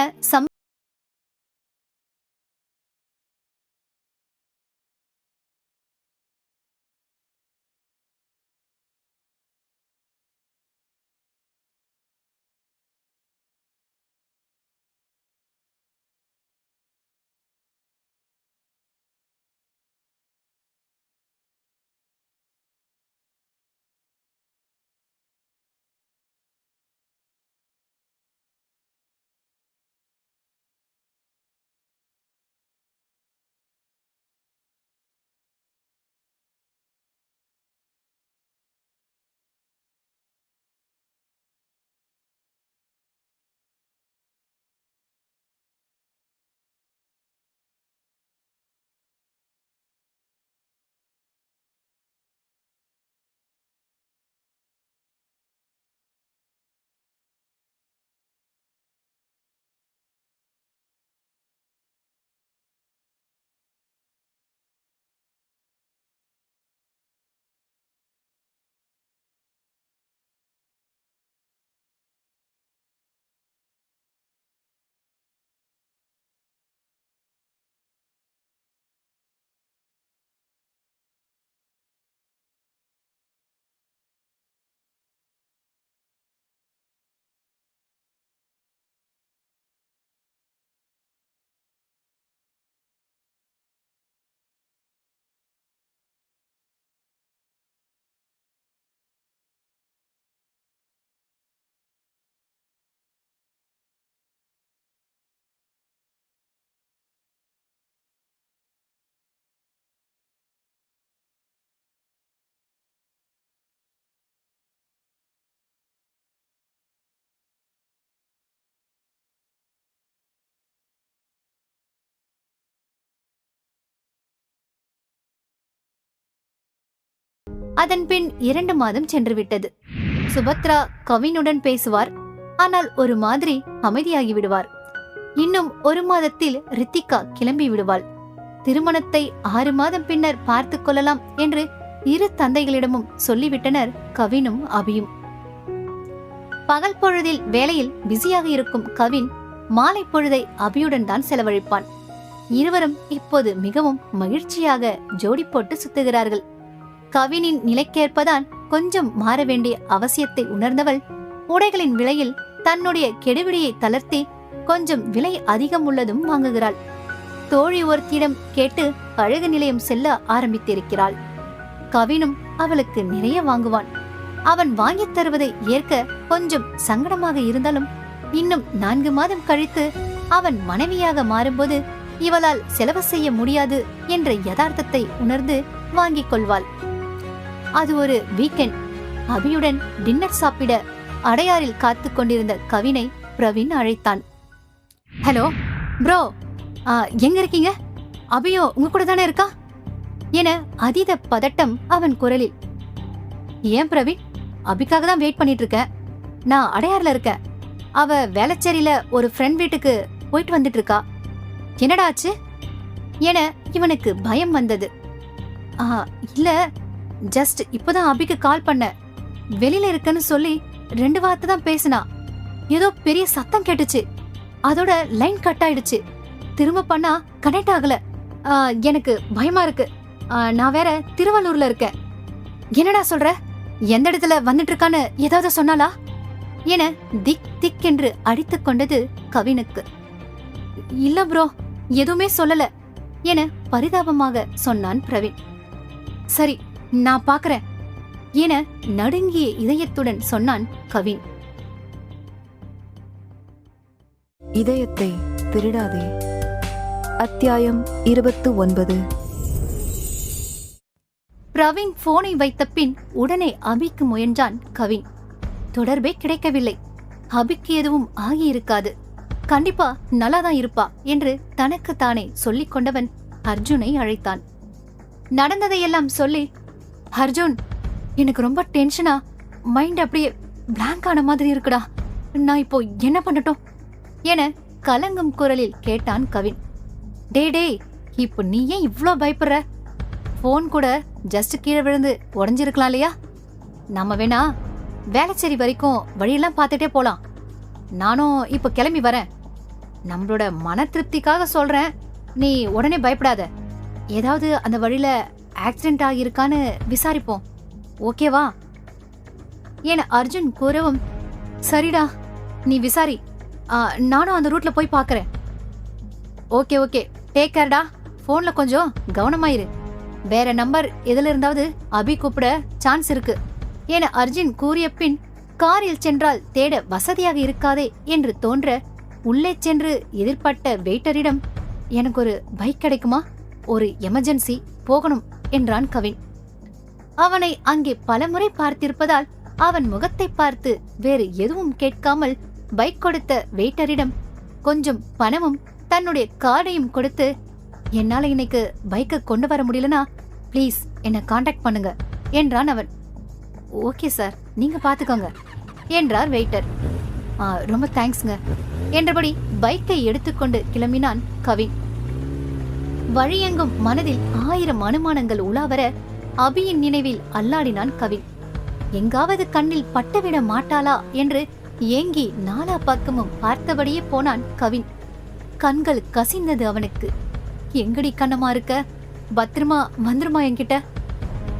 அதன்பின் 2 மாதம் சென்றுவிட்டது. சுபத்ரா கவினுடன் பேசுவார். ஆனால் ஒரு மாதிரி அமைதியாகி விடுவார். இன்னும் 1 மாதத்தில் ரித்திகா கிளம்பி விடுவாள். திருமணத்தை 6 மாதம் பின்னர் பார்த்துக் கொள்ளலாம் என்று இரு தந்தைகளிடமும் சொல்லிவிட்டனர் கவினும் அபியும். பகல் பொழுதில் வேலையில் பிஸியாக இருக்கும் கவின் மாலை பொழுதை அபியுடன் தான் செலவழிப்பான். இருவரும் இப்போது மிகவும் மகிழ்ச்சியாக ஜோடி போட்டு சுத்துகிறார்கள். கவினின் நிலைக்கேற்பதான் கொஞ்சம் மாற வேண்டிய அவசியத்தை உணர்ந்தவள் உடைகளின் விலையில் தன்னுடைய கெடுபிடியை தளர்த்தி கொஞ்சம் விலை அதிகம் உள்ளதும் வாங்குகிறாள். தோழி ஒருத்தியிடம் கேட்டு அழகு நிலையம் செல்ல ஆரம்பித்திருக்கிறாள். கவினும் அவளுக்கு நிறைய வாங்குவான். அவன் வாங்கித் தருவதை ஏற்க கொஞ்சம் சங்கடமாக இருந்தாலும் இன்னும் 4 மாதம் கழித்து அவன் மனைவியாக மாறும்போது இவளால் செலவு செய்ய முடியாது என்ற யதார்த்தத்தை உணர்ந்து வாங்கிக் கொள்வாள். அது ஒரு வீக்கெண்ட். அபியுடன் டின்னர் சாப்பிட அடையாறில் காத்து கொண்டிருந்த கவினை பிரவீன் அழைத்தான். ஹலோ ப்ரோ, எங்க இருக்கீங்க? அபியோ உங்க கூட தானே இருக்கா என அதீத பதட்டம் அவன் குரலில். ஏன் பிரவீன், அபிக்காக தான் வெயிட் பண்ணிட்டு இருக்கேன். நான் அடையாறுல இருக்கேன். அவ வேளச்சேரியில ஒரு ஃப்ரெண்ட் வீட்டுக்கு போயிட்டு வந்துட்டு இருக்கா. என்னடா ஆச்சு என இவனுக்கு பயம் வந்தது. இல்ல, ஜஸ்ட் இப்பதான் அபிக்கு கால் பண்ண. வெளியில இருக்கன்னு சொல்லி 2 வார்த்தை தான் பேசினா. ஏதோ பெரிய சத்தம் கேட்டுச்சு. அதோட லைன் கட் ஆயிடுச்சு. திரும்ப பண்ணா கனெக்ட் ஆகல. எனக்கு பயமா இருக்கு. நான் வேற திருவள்ளூர்ல இருக்கேன். என்னடா சொல்ற? எந்த இடத்துல வந்துட்டு இருக்கான்னு ஏதாவது சொன்னாலா என திக் திக் என்று அடித்துக் கொண்டது கவினுக்கு. இல்ல ப்ரோ, எதுவுமே சொல்லல என பரிதாபமாக சொன்னான் பிரவீன். சரி, நான் பாக்குறேன் என நடுங்கிய இதயத்துடன் சொன்னான் கவின். இதயத்தை திருடாதே. அத்தியாயம் 29. பிரவீன் போனை வைத்த பின் உடனே அபிக்கு முயன்றான் கவின். தொடர்பே கிடைக்கவில்லை. அபிக்கு எதுவும் ஆகியிருக்காது, கண்டிப்பா நல்லாதான் இருப்பா என்று தனக்கு தானே சொல்லிக் கொண்டவன் அர்ஜுனை அழைத்தான். நடந்ததையெல்லாம் சொல்லி, அர்ஜுன், எனக்கு ரொம்ப டென்ஷனா, மைண்ட் அப்படியே பிளாங்க் ஆன மாதிரி இருக்குடா, நான் இப்போ என்ன பண்ணட்டும் என கலங்கும் குரலில் கேட்டான் கவின். டே, இப்போ நீ ஏன் இவ்ளோ பயப்படுற? போன் கூட ஜஸ்ட் கீழே விழுந்து உடஞ்சிருக்கலாம் இல்லையா? நம்ம வேணா வேளச்சேரி வரைக்கும் வழியெல்லாம் பார்த்துட்டே போலாம். நானும் இப்போ கிளம்பி வரேன். நம்மளோட மன திருப்திக்காக சொல்றேன், நீ உடனே பயப்படாத. ஏதாவது அந்த வழியில ஆக்சிடென்ட் ஆகியிருக்கான்னு விசாரிப்போம், ஓகேவா என அர்ஜுன் கூறவும், சரிடா, நீ விசாரி, நானும் அந்த ரூட்ல போய் பார்க்கறேன். ஓகே, டேக் கேர்டா. போன்ல கொஞ்சம் கவனமாயிரு. வேற நம்பர் எதுல இருந்தாவது அபி கூப்பிட சான்ஸ் இருக்கு என அர்ஜுன் கூறிய பின், காரில் சென்றால் தேட வசதியாக இருக்காதே என்று தோன்ற உள்ளே சென்று எதிர்பட்ட வெயிட்டரிடம், எனக்கு ஒரு பைக் கிடைக்குமா, ஒரு எமர்ஜென்சி போகணும் என்றான் கவின். அவனை அங்கே பலமுறை பார்த்திருப்பதால் அவன் முகத்தை பார்த்து வேறு எதுவும் கேட்காமல் பைக் கொடுத்த வெயிட்டரிடம் கொஞ்சம் பணமும் தன்னுடைய கார்டையும் கொடுத்து, என்னால இன்னைக்கு பைக்கை கொண்டு வர முடியலனா ப்ளீஸ் என்ன காண்டாக்ட் பண்ணுங்க என்றான் அவன். ஓகே சார், நீங்க பாத்துக்கோங்க என்றார் வெயிட்டர். ரொம்ப தேங்க்ஸ்ங்க என்றபடி பைக்கை எடுத்துக்கொண்டு கிளம்பினான் கவின். வழியெங்கும் மனதில் 1000 அனுமானங்கள் உலாவர அபியின் நினைவில் அல்லாடினான் கவின். எங்காவது கண்ணில் பட்டுவிட மாட்டாளா என்று ஏங்கி நாலா பக்கமும் பார்த்தபடியே போனான் கவின். கண்கள் கசிந்தது அவனுக்கு. எங்கடி கண்ணமா இருக்க, பத்திரமா வந்துருமா என்கிட்ட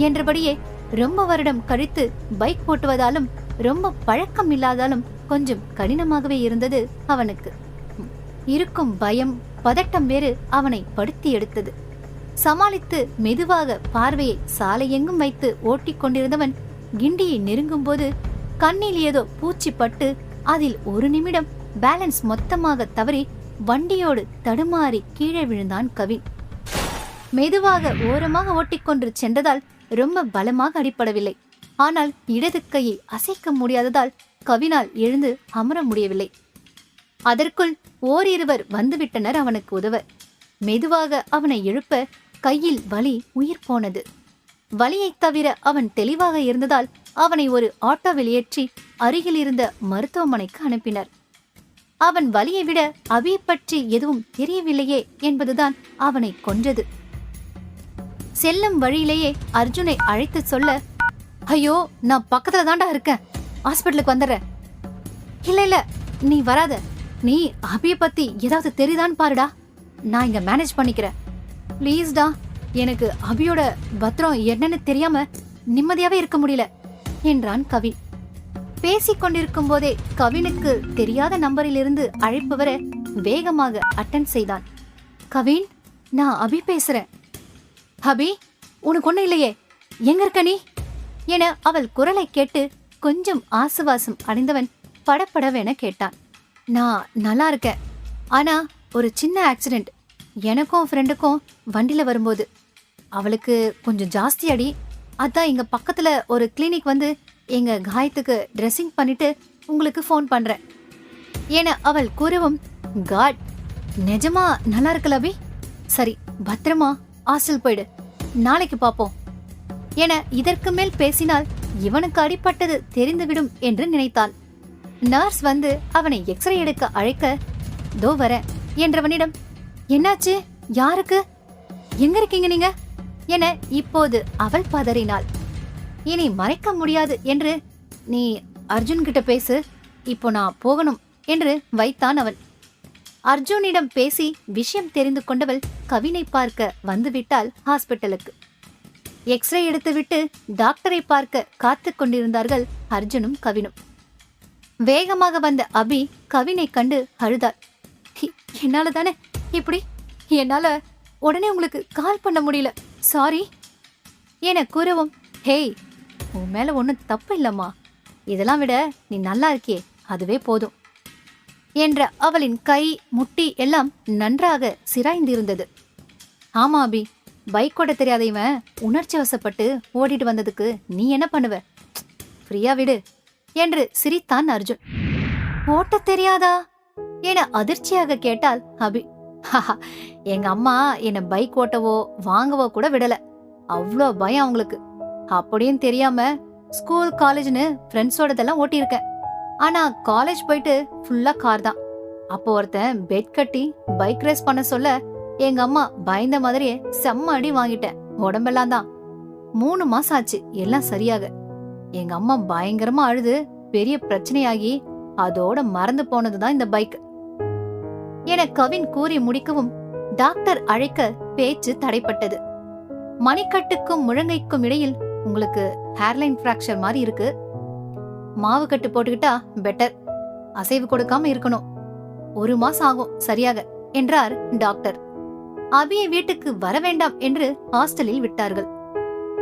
என்றபடியே ரொம்ப வருடம் கழித்து பைக் ஓட்டுவதாலும் ரொம்ப பழக்கம் இல்லாதாலும் கொஞ்சம் கடினமாகவே இருந்தது அவனுக்கு. இருக்கும் பயம் பதட்டம் வேறு அவனை படுத்தி எடுத்தது. சமாளித்து மெதுவாக பார்வையை சாலையெங்கும் வைத்து ஓட்டிக் கொண்டிருந்தவன் கிண்டியை நெருங்கும் போது கண்ணில் ஏதோ பூச்சி பட்டு அதில் ஒரு நிமிடம் பேலன்ஸ் மொத்தமாக தவறி வண்டியோடு தடுமாறி கீழே விழுந்தான் கவின். மெதுவாக ஓரமாக ஓட்டிக்கொண்டு சென்றதால் ரொம்ப பலமாக அடிப்படவில்லை. ஆனால் இடது கையை அசைக்க முடியாததால் கவினால் எழுந்து அமர முடியவில்லை. அதற்குள் ஓரிருவர் வந்துவிட்டனர் அவனுக்கு உதவ. மெதுவாக அவனை எழுப்ப கையில் வலி உயிர் போனது. வலியைத் தவிர அவன் தெளிவாக இருந்ததால் அவனை ஒரு ஆட்டோவில் ஏற்றி அருகில் இருந்த மருத்துவமனைக்கு அனுப்பினர். அவன் வலியை விட அபியை பற்றி எதுவும் தெரியவில்லையே என்பதுதான் அவனை கொன்றது. செல்லும் வழியிலேயே அர்ஜுனை அழைத்து சொல்ல, ஐயோ, நான் பக்கத்துல தாண்டா இருக்கேன், ஹாஸ்பிட்டலுக்கு வந்துடுறேன். இல்ல, நீ வராத, நீ அபியை பத்தி ஏதாவது தெரியுதான்னு பாருடா, நான் இங்க மேனேஜ் பண்ணிக்கிறேன். பிளீஸ்டா, எனக்கு அபியோட பத்திரம் என்னன்னு தெரியாம நிம்மதியாவே இருக்க முடியல என்றான் கவின். பேசிக் கொண்டிருக்கும் போதே கவினுக்கு தெரியாத நம்பரிலிருந்து அழைப்பு வர வேகமாக அட்டெண்ட் செய்தான். கவின், நான் அபி பேசுறேன். அபி, உனக்கு ஒண்ணு இல்லையே, எங்க இருக்க நீ என அவள் குரலை கேட்டு கொஞ்சம் ஆசுவாசம் அடைந்தவன் படபடவென கேட்டான். நான் நல்லா இருக்கேன், ஆனா ஒரு சின்ன ஆக்சிடென்ட் எனக்கும் ஃப்ரெண்டுக்கும் வண்டியில வரும்போது. அவளுக்கு கொஞ்சம் ஜாஸ்தி அடி, அதான் இங்க பக்கத்துல ஒரு கிளினிக் வந்து எங்க காயத்துக்கு ட்ரெஸ்ஸிங் பண்ணிட்டு உங்களுக்கு ஃபோன் பண்றேன் என அவள் கூறவும், காட், நிஜமா நல்லா இருக்கல அபி? சரி, பத்திரமா ஹாஸ்டல் போயிடு, நாளைக்கு பாப்போம் என இதற்கு மேல் பேசினால் இவனுக்கு அடிப்பட்டது தெரிந்துவிடும் என்று நினைத்தான். நர்ஸ் வந்து அவனை எக்ஸ்ரே எடுக்க அழைக்க, தோ வரேன் என்றவனிடம், என்னாச்சு, யாருக்கு, எங்க இருக்கீங்க நீங்க என இப்போது அவள் பதறினாள். இனி மறைக்க முடியாது என்று, நீ அர்ஜுன் கிட்ட பேசு, இப்போ நான் போகணும் என்று வைத்தான் அவன். அர்ஜுனிடம் பேசி விஷயம் தெரிந்து கொண்டவள் கவினை பார்க்க வந்துவிட்டாள் ஹாஸ்பிட்டலுக்கு. எக்ஸ்ரே எடுத்துவிட்டு டாக்டரை பார்க்க காத்து கொண்டிருந்தார்கள் அர்ஜுனும் கவினும். வேகமாக வந்த அபி கவினை கண்டு அழுதார். என்னால தானே இப்படி, என்னால உடனே உங்களுக்கு கால் பண்ண முடியல, சாரி என கூறவும், ஹேய், உன் மேல ஒன்னும் தப்பு இல்லம்மா, இதெல்லாம் விட நீ நல்லா இருக்கியே, அதுவே போதும் என்ற அவளின் கை முட்டி எல்லாம் நன்றாக சிராய்ந்திருந்தது. ஆமா அபி, பைக் ஓட்ட தெரியாத இவன் உணர்ச்சி வசப்பட்டு ஓடிட்டு வந்ததுக்கு நீ என்ன பண்ணுவ, ஃப்ரீயா விடு என்று சிரித்தான் அர்ஜுன். ஓட்ட தெரியாதா என அதிர்ச்சியாக கேட்டாள் அபி. எங்க அம்மா என்ன பைக் ஓட்டவோ வாங்கவோ கூட விடல, அவ்வளோ பயம் அவங்களுக்கு. அப்படியும் தெரியாம ஸ்கூல் காலேஜ்னு ஃப்ரெண்ட்ஸோடதெல்லாம் ஓட்டியிருக்கேன். ஆனா காலேஜ் போயிட்டு ஃபுல்லா கார் தான். அப்போ ஒருத்தன் பெட் கட்டி பைக் ரேஸ் பண்ண சொல்ல எங்க அம்மா பயந்த மாதிரியே செம்ம அடி வாங்கிட்டேன், உடம்பெல்லாம் தான். 3 மாசம் ஆச்சு எல்லாம் சரியாக. எங்க அம்மா பயங்கரமா அழுது பெரிய பிரச்சனையாகி அதோட மறந்து போனதுதான் இந்த பைக் என கவின் கூறி முடிக்கவும் டாக்டர் அழைக்க பேச்சு தடைப்பட்டது. மணிக்கட்டுக்கும் முழங்கைக்கும் இடையில் உங்களுக்கு ஹேர்லைன் பிராக்சர் மாதிரி இருக்கு, மாவு கட்டு போட்டுக்கிட்டா பெட்டர், அசைவு கொடுக்காம இருக்கணும், 1 மாசம் ஆகும் சரியாக என்றார் டாக்டர். அபியை வீட்டுக்கு வர வேண்டாம் என்று ஹாஸ்டலில் விட்டார்கள்.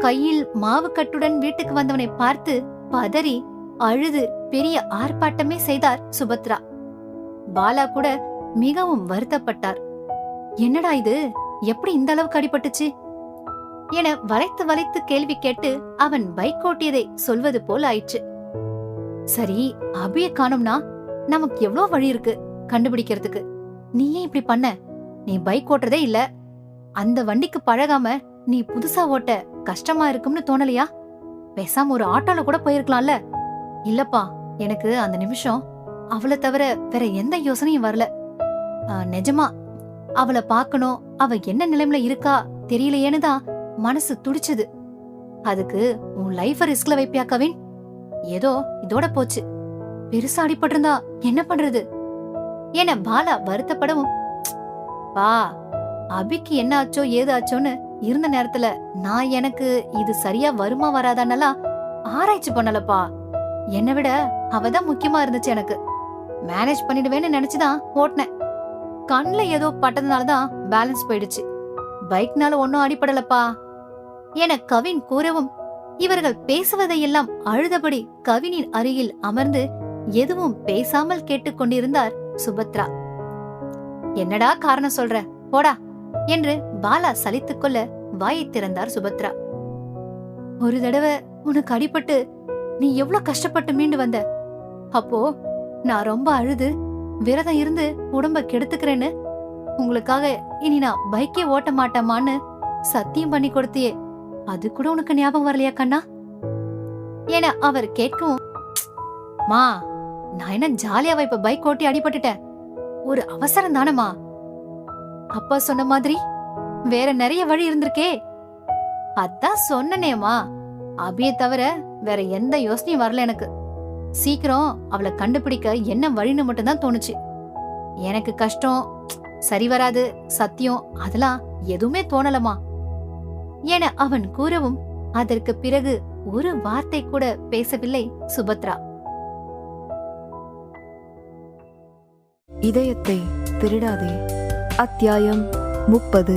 கையில் மாவு கட்டுடன் வீட்டுக்கு வந்தவனை பார்த்து பதறி அழுது பெரிய ஆர்ப்பாட்டமே செய்தார் சுபத்ரா. பாலா கூட மிகவும் வருத்தப்பட்டார். என்னடா இது, எப்படி இந்த அளவுக்கு அடிபட்டுச்சு என வளைத்து வளைத்து கேள்வி கேட்டு அவன் பைக் ஓட்டியதை சொல்வது போல் ஆயிற்று. சரி, அபியை காணோம்னா நமக்கு எவ்வளவு வழி இருக்கு கண்டுபிடிக்கிறதுக்கு, நீ ஏன் இப்படி பண்ண, நீ பைக் ஓட்டுறதே இல்ல, அந்த வண்டிக்கு பழகாம நீ புதுசா ஓட்ட கஷ்டமா இருக்கும்னு தோணலையா, பேசாம ஒரு ஆட்டோல கூட போயிருக்கலாம்ல. இல்லப்பா, எனக்கு அந்த நிமிஷம் அவளை தவிர வேற எந்த யோசனையும் வரல, நிஜமா அவளை பாக்கணும், அவ என்ன நிலைமையில இருக்கா தெரியலையேன்னு தான் மனசு துடிச்சது. அதுக்கு உன் லைஃப ரிஸ்க்ல வைப்பியா கவின்? ஏதோ இதோட போச்சு, பெருசா அடிபட்டிருந்தா என்ன பண்றது என பாலா வருத்தப்படவும், பா, அபிக்கு என்ன ஆச்சோ ஏது ஆச்சோன்னு இருந்த நேரத்துல நான் எனக்கு இது சரியா வருமா வராதான்னெல்லாம் ஆராய்ச்சி பண்ணலப்பா. என்னை விட அவதான் முக்கியமா இருந்துச்சு, எனக்கு மேனேஜ் பண்ணிடுவேன்னு நினைச்சுதான் ஓட்டினேன். கண்ணுல ஏதோ பட்டதுனாலதான் பேலன்ஸ் போயிடுச்சு, பைக்னால ஒன்னும் அடிபடலப்பா என கவின் கூறவும், இவர்கள் பேசுவதையெல்லாம் அழுதபடி கவினின் அருகில் அமர்ந்து எதுவும் பேசாமல் கேட்டுக்கொண்டிருந்தார் சுபத்ரா. என்னடா காரணம் சொல்ற, போடா என்று பாலா சலித்துக் கொள்ள வாயை திறந்தார் சுபத்ரா. ஒரு தடவை உனக்கு அடிபட்டு நீ எவ்வளவு கஷ்டப்பட்டு மீண்டு வந்த, அப்போ நான் ரொம்ப அழுது விரதம் இருந்து உடம்ப கெடுத்துக்கிறேன்னு உங்களுக்காக இனி நான் பைக்கே ஓட்ட மாட்டேமான்னு சத்தியம் பண்ணி கொடுத்தியே, அது கூட உனக்கு ஞாபகம் வரலையா கண்ணா என அவர் கேட்கவும், மா, நான் என்ன ஜாலியாவா இப்ப பைக் ஓட்டி அடிபட்டுட்டேன், ஒரு அவசரம் தானேமா, அப்பா சொன்ன மாதிரி வேற நிறைய வழி இருந்திருக்கே, அதான் சொன்னனேமா, அபியை தவிர வேற எந்த யோசனையும் வரல எனக்கு. சீக்கிரம் அவளை கண்டுபிடிக்க என்ன வழின்னு மட்டும்தான் தோணுச்சு. எனக்கு கஷ்டம், சரி வராது, சத்தியம் அதெல்லாம் எதுவுமே தோணலமா என அவன் கூறவும், அதற்கு பிறகு ஒரு வார்த்தை கூட பேசவில்லை சுபத்ரா. இதயத்தை திருடாதே. அத்தியாயம் 30.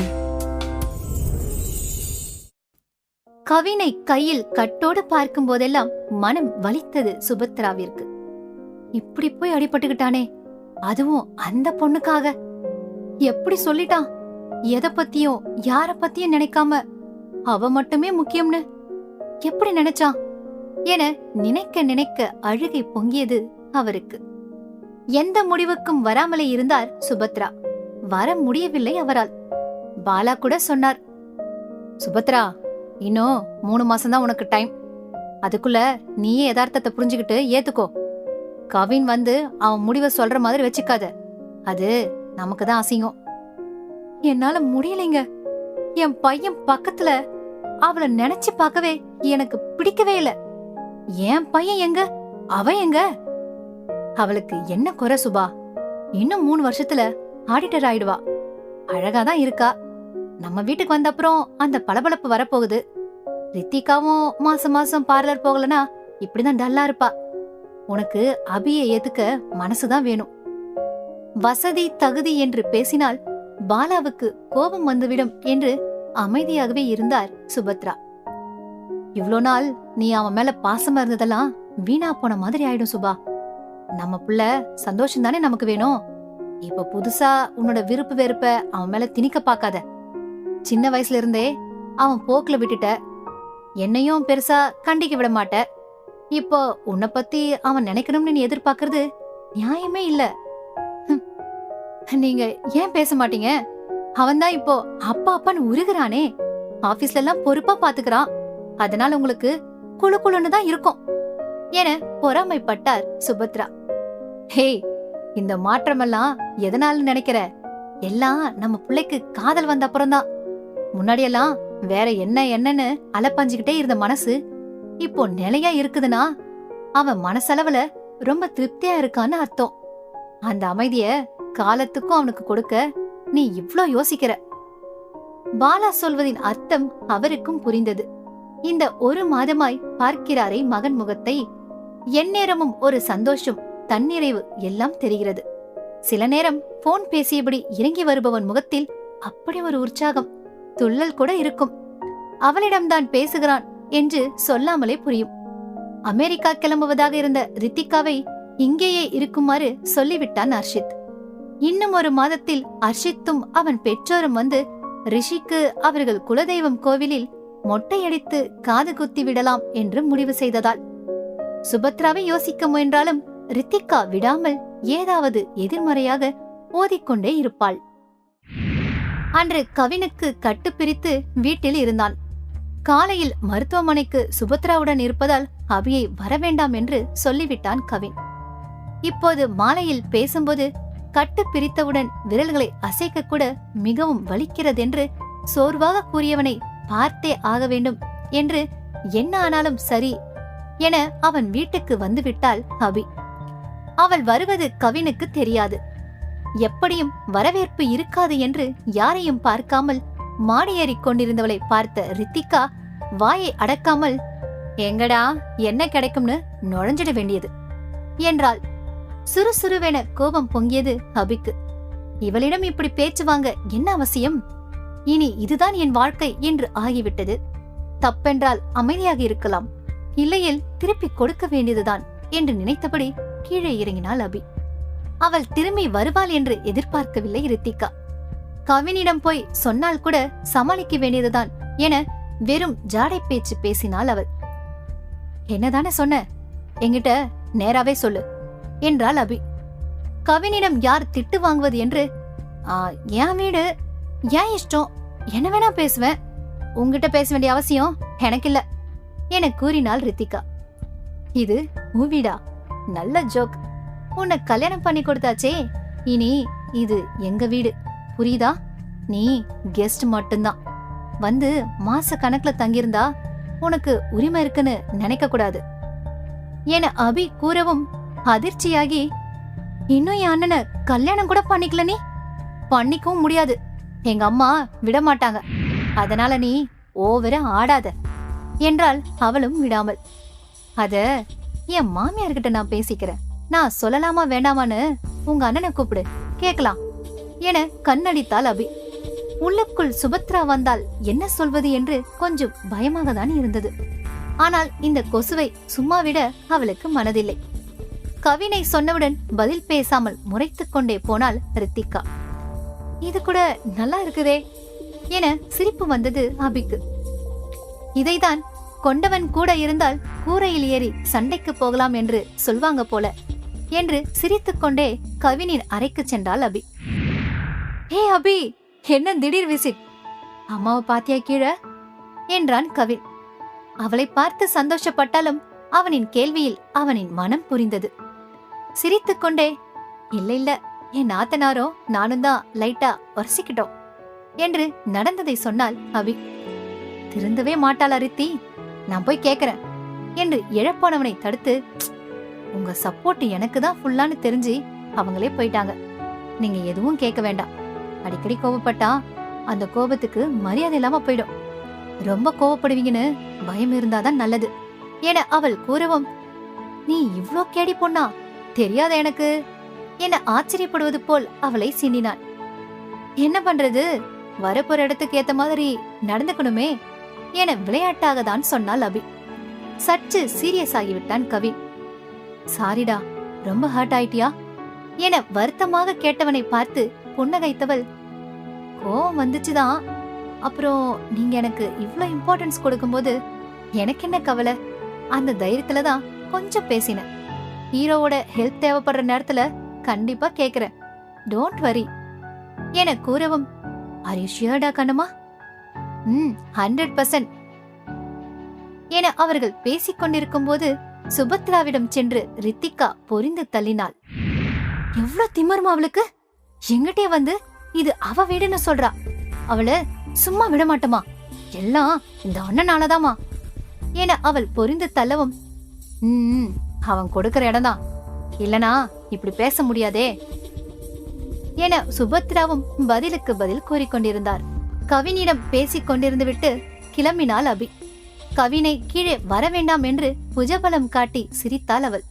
கவினை கையில் கட்டோடு பார்க்கும் போதெல்லாம் மனம் வலித்தது சுபத்ராவிற்கு. இப்படி போய் அடிபட்டுக்கிட்டானே, அதுவும் அந்த பொண்ணுக்காக. எப்படி சொல்லிட்டான், எதை பத்தியும் யார பத்தியும் நினைக்காம அவ மட்டுமே முக்கியம்னு எப்படி நினைச்சான் என நினைக்க நினைக்க அழுகை பொங்கியது அவருக்கு. எந்த முடிவுக்கும் வராமலே இருந்தார் சுபத்ரா. வர முடியவில்லை அவரால். பாலா கூட சொன்னார், சுபத்ரா, இன்னும் 3 மாசம்தான் உனக்கு டைம், அதுக்குள்ள நீயே யதார்த்தத்தை புரிஞ்சுக்கிட்டு ஏத்துக்கோ. கவின் வந்து அவன் முடிவை சொல்ற மாதிரி வச்சுக்காத, அது நமக்கு தான் அசிங்கம். என்னால முடியலைங்க, என் பையன் பக்கத்துல அவளை நினைச்சு பார்க்கவே எனக்கு பிடிக்கவே இல்ல. என் பையன் எங்க, அவ எங்க? அவளுக்கு என்ன குறை சுபா, இன்னும் 3 வருஷத்துல ஆடிட்டர் ஆயிடுவா, அழகாதான் இருக்கா. நம்ம வீட்டுக்கு வந்த அப்புறம் அந்த பளபளப்பு வரப்போகுது. ரித்திகாவும் மாசம் மாசம் பார்லர் போகலனா இப்படிதான் டல்லா இருப்பா. உனக்கு அபியை ஏத்துக்க மனசுதான் வேணும். வசதி தகுதி என்று பேசினால் பாலாவுக்கு கோபம் வந்துவிடும் என்று அமைதியாகவே இருந்தார் சுபத்ரா. இவ்ளோ நாள் நீ அவன் மேல பாசமா இருந்ததெல்லாம் வீணா போன மாதிரி ஆயிடும் சுபா. நம்ம புள்ள சந்தோஷம் தானே நமக்கு வேணும். இப்ப புதுசா உன்னோட விருப்பு வெறுப்ப அவன் மேல திணிக்க பாக்காத. சின்ன வயசுல இருந்தே அவன் போக்குல விட்டுட்ட. என்னையும் பெருசா கண்டிக்க விட மாட்ட. இப்போ உன்னை பத்தி அவன் நினைக்கணும்னு நீ எதிர்பார்க்கறது நியாயமே இல்ல. நீங்க ஏன் பேச மாட்டீங்க? அவன்தான் இப்போ அப்பா அப்பான்னு உருகுறானே. ஆபீஸ்ல எல்லாம் பொறுப்பா பாத்துக்கிறான். அதனால உங்களுக்கு குழு குழுன்னு தான் இருக்கும் என பொறாமைப்பட்டார் சுபத்ரா. ஹே, இந்த மாற்றமெல்லாம் எதனால நினைக்கிற? எல்லாம் நம்ம பிள்ளைக்கு காதல் வந்த அப்புறம்தான். முன்னாடியெல்லாம் வேற என்னன்னு அலப்பாஞ்சுக்கிட்டே இருந்த மனசு இப்போ நிலையா இருக்குதுன்னா அவன் மனசளவுல ரொம்ப திருப்தியா இருக்கான்னு அர்த்தம். அந்த அமைதிய காலத்துக்கும் அவனுக்கு கொடுக்க நீ இவ்ளோ யோசிக்கிற. பாலா சொல்வதின் அர்த்தம் அவருக்கும் புரிந்தது. இந்த ஒரு மாதமாய் பார்க்கிறாரே மகன் முகத்தை. எந்நேரமும் ஒரு சந்தோஷம், தன்னிறைவு எல்லாம் தெரிகிறது. சில நேரம் போன் பேசியபடி இறங்கி வருபவன் முகத்தில் அப்படி ஒரு உற்சாகம், துள்ளல் கூட இருக்கும். அவளிடம்தான் பேசுகிறான் என்று சொல்லாமலே புரியும். அமெரிக்கா கிளம்புவதாக இருந்த ரித்திகாவை இங்கேயே இருக்குமாறு சொல்லிவிட்டான் அர்ஷித். இன்னும் ஒரு மாதத்தில் அர்ஷித்தும் அவன் பெற்றோரும் வந்து ரிஷிக்கு அவர்கள் குலதெய்வம் கோவிலில் மொட்டையடித்து காது குத்தி விடலாம் என்று முடிவு செய்ததால் சுபத்ராவை யோசிக்க முயன்றாலும் ரித்திகா விடாமல் ஏதாவது எதிர்மறையாக ஓதிக்கொண்டே இருப்பாள். அன்று கவினுக்கு கட்டு பிரித்து வீட்டில் இருந்தான். காலையில் மருத்துவமனைக்கு சுபத்ராவுடன் இருப்பதால் அபியை வரவேண்டாம் என்று சொல்லிவிட்டான் கவின். இப்போது மாலையில் பேசும்போது கட்டு பிரித்தவுடன் விரல்களை அசைக்க கூட மிகவும் வலிக்கிறதென்று சோர்வாக கூறியவனை பார்த்தே ஆக வேண்டும் என்று என்ன ஆனாலும் சரி என அவன் வீட்டுக்கு வந்துவிட்டாள் அபி. அவள் வருவது கவினுக்கு தெரியாது. எப்படியும் வரவேற்பு இருக்காது என்று யாரையும் பார்க்காமல் மாடியேறிக் கொண்டிருந்தவளை பார்த்த ரித்திகா வாயை அடக்காமல், எங்கடா என்ன கிடைக்கும்னு நுழைஞ்சிட வேண்டியது என்றாள். சுறுசுறுவென கோபம் பொங்கியது அபிக்கு. இவளிடம் இப்படி பேச்சு வாங்க என்ன அவசியம்? இனி இதுதான் என் வாழ்க்கை என்று ஆகிவிட்டது. தப்பென்றால் அமைதியாக இருக்கலாம், இல்லையில் திருப்பி கொடுக்க வேண்டியதுதான் என்று நினைத்தபடி கீழே இறங்கினாள் அபி. அவள் திரும்பி வருவாள் என்று எதிர்பார்க்கவில்லை ரித்திகா. கவினிடம் போய் சொன்னால் கூட சமாளிக்க வேண்டியதுதான் என வெறும் ஜாடை பேச்சு பேசினாள் அவள். என்னதானே சொன்ன, என்கிட்ட நேராவே சொல்லு என்றாள் அபி. கவினிடம் யார் திட்டு வாங்குவது என்று, என் வீடு, ஏன் இஷ்டம், என்ன வேணா பேசுவேன், உங்ககிட்ட பேச வேண்டிய அவசியம் எனக்கில்ல என கூறினாள் ரித்திகா. இது உன் வீடா? நல்ல ஜோக். உன்னை கல்யாணம் பண்ணி கொடுத்தாச்சே, இனி இது எங்க வீடு, புரியுதா? நீ கெஸ்ட் மட்டும்தான். வந்து மாச கணக்குல தங்கியிருந்தா உனக்கு உரிமை இருக்குன்னு நினைக்க கூடாது என அபி கூறவும் அதிர்ச்சியாகி, இன்னும் என் அண்ணனை கல்யாணம் கூட பண்ணிக்கல, நீ பண்ணிக்கவும் முடியாது, எங்க அம்மா விடமாட்டாங்க, அதனால நீ ஓவரா ஆடாத என்றால் அவளும் விடாமல். அத என் மாமியார்கிட்ட நான் பேசிக்கிறேன், நான் சொல்லலாமா வேண்டாமான்னு உங்க அண்ணனை கூப்பிடு, கேக்கலாம் என கண்ணடித்தாள் அபி. உள்ளுக்குள் சுபத்ரா வந்தால் என்ன சொல்வது என்று கொஞ்சம் பயமாக தான் இருந்தது. ஆனால் இந்த கொசுவை சும்மா விட அவளுக்கு மனதில்லை. கவினை சொன்னவுடன் பதில் பேசாமல் முறைத்துக் கொண்டே போனாள் ரித்திகா. இது கூட நல்லா இருக்குதே என சிரிப்பு வந்தது அபிக்கு. இதைதான் கொண்டவன் கூட இருந்தால் கூரையில் ஏறி சண்டைக்கு போகலாம் என்று சொல்வாங்க போல என்று சிரித்துக்கொண்டே கவினின் அறைக்கு சென்றாள் அபி. ஏ அபி, என்ன திடீர் விசிட்? அம்மாவை பாத்தியா கீழே என்றான் கவின். அவளை பார்த்து சந்தோஷப்பட்டாலும் அவனின் கேள்வியில் அவனின் மனம் புரிந்தது. சிரித்துக்கொண்டே, இல்ல இல்ல, என் நாத்தனாரோ நானும் தான் லைட்டா வரிசிக்கிட்டோம் என்று நடந்ததை சொன்னாள் அபி. திருந்தவே மாட்டாளா ரித்தி? நான் போய் கேக்குறேன் என்று எழப்போனவனை தடுத்து, உங்க சப்போர்ட் எனக்கு தான் ஃபுல்லான்னு தெரிஞ்சு அவங்களே போயிட்டாங்க, நீங்க எதுவும் கேட்க வேண்டாம், அடிக்கடி கோபப்பட்டா அந்த கோபத்துக்கு மரியாதை இல்லாம போயிடும் ரொம்ப கோவப்படுவீங்கன்னு பயம் இருந்தாதான் நல்லது என அவள் கூறவும், நீ இவ்ளோ கேடி பொண்ணா, தெரியாத எனக்கு என ஆச்சரியப்படுவது போல் அவளை சீண்டினான். என்ன பண்றது, வரப்போற இடத்துக்கு ஏத்த மாதிரி நடந்துக்கணுமே என விளையாட்டாக தான் சொன்னாள் அபி. சற்று சீரியஸ் ஆகிவிட்டான் கவின். சாரிடா, ரொம்ப ஹர்ட் ஆயிட்டியா என வருத்தமாக கேட்டவனை பார்த்து புன்னகைத்தவள், கோவம் வந்துச்சுதான், அப்புறம் நீங்க எனக்கு இவ்ளோ இம்பார்ட்டன்ஸ் கொடுக்கும்போது எனக்கு என்ன கவலை, அந்த தைரியத்துலதான் கொஞ்சம் பேசினேன். ஹீரோவோட ஹெல்ப் தேவைப்படுற நேரத்துல கண்டிப்பா கேக்குறேன், டோன்ட் வரி என கூறவும், ஆர் யூ ஷியர்டா கண்ணம்மா? 100% என அவர்கள் பேசிக் கொண்டிருக்கும் போது சுபத்ராவிடம் சென்று ரித்திகா பொரிந்து தள்ளினாள். எவ்வளவு திமிருமா அவளுக்கு, எங்கிட்டே வந்து இது அவ வீடுன்னு சொல்றா, அவள சும்மா விட மாட்டோமா, எல்லாம் இந்த அண்ணனாலதாமா என அவள் பொரிந்து தள்ளவும், அவன் கொடுக்கிற இடம்தான், இல்லனா இப்படி பேச முடியாதே என சுபத்ராவும் பதிலுக்கு பதில் கூறிக்கொண்டிருந்தார். கவினிடம் பேசிக் கொண்டிருந்து விட்டு கிளம்பினாள் அபி. கவினை கீழே வர வேண்டாம் என்று புஜபலம் காட்டி சிரித்தாள் அவள்.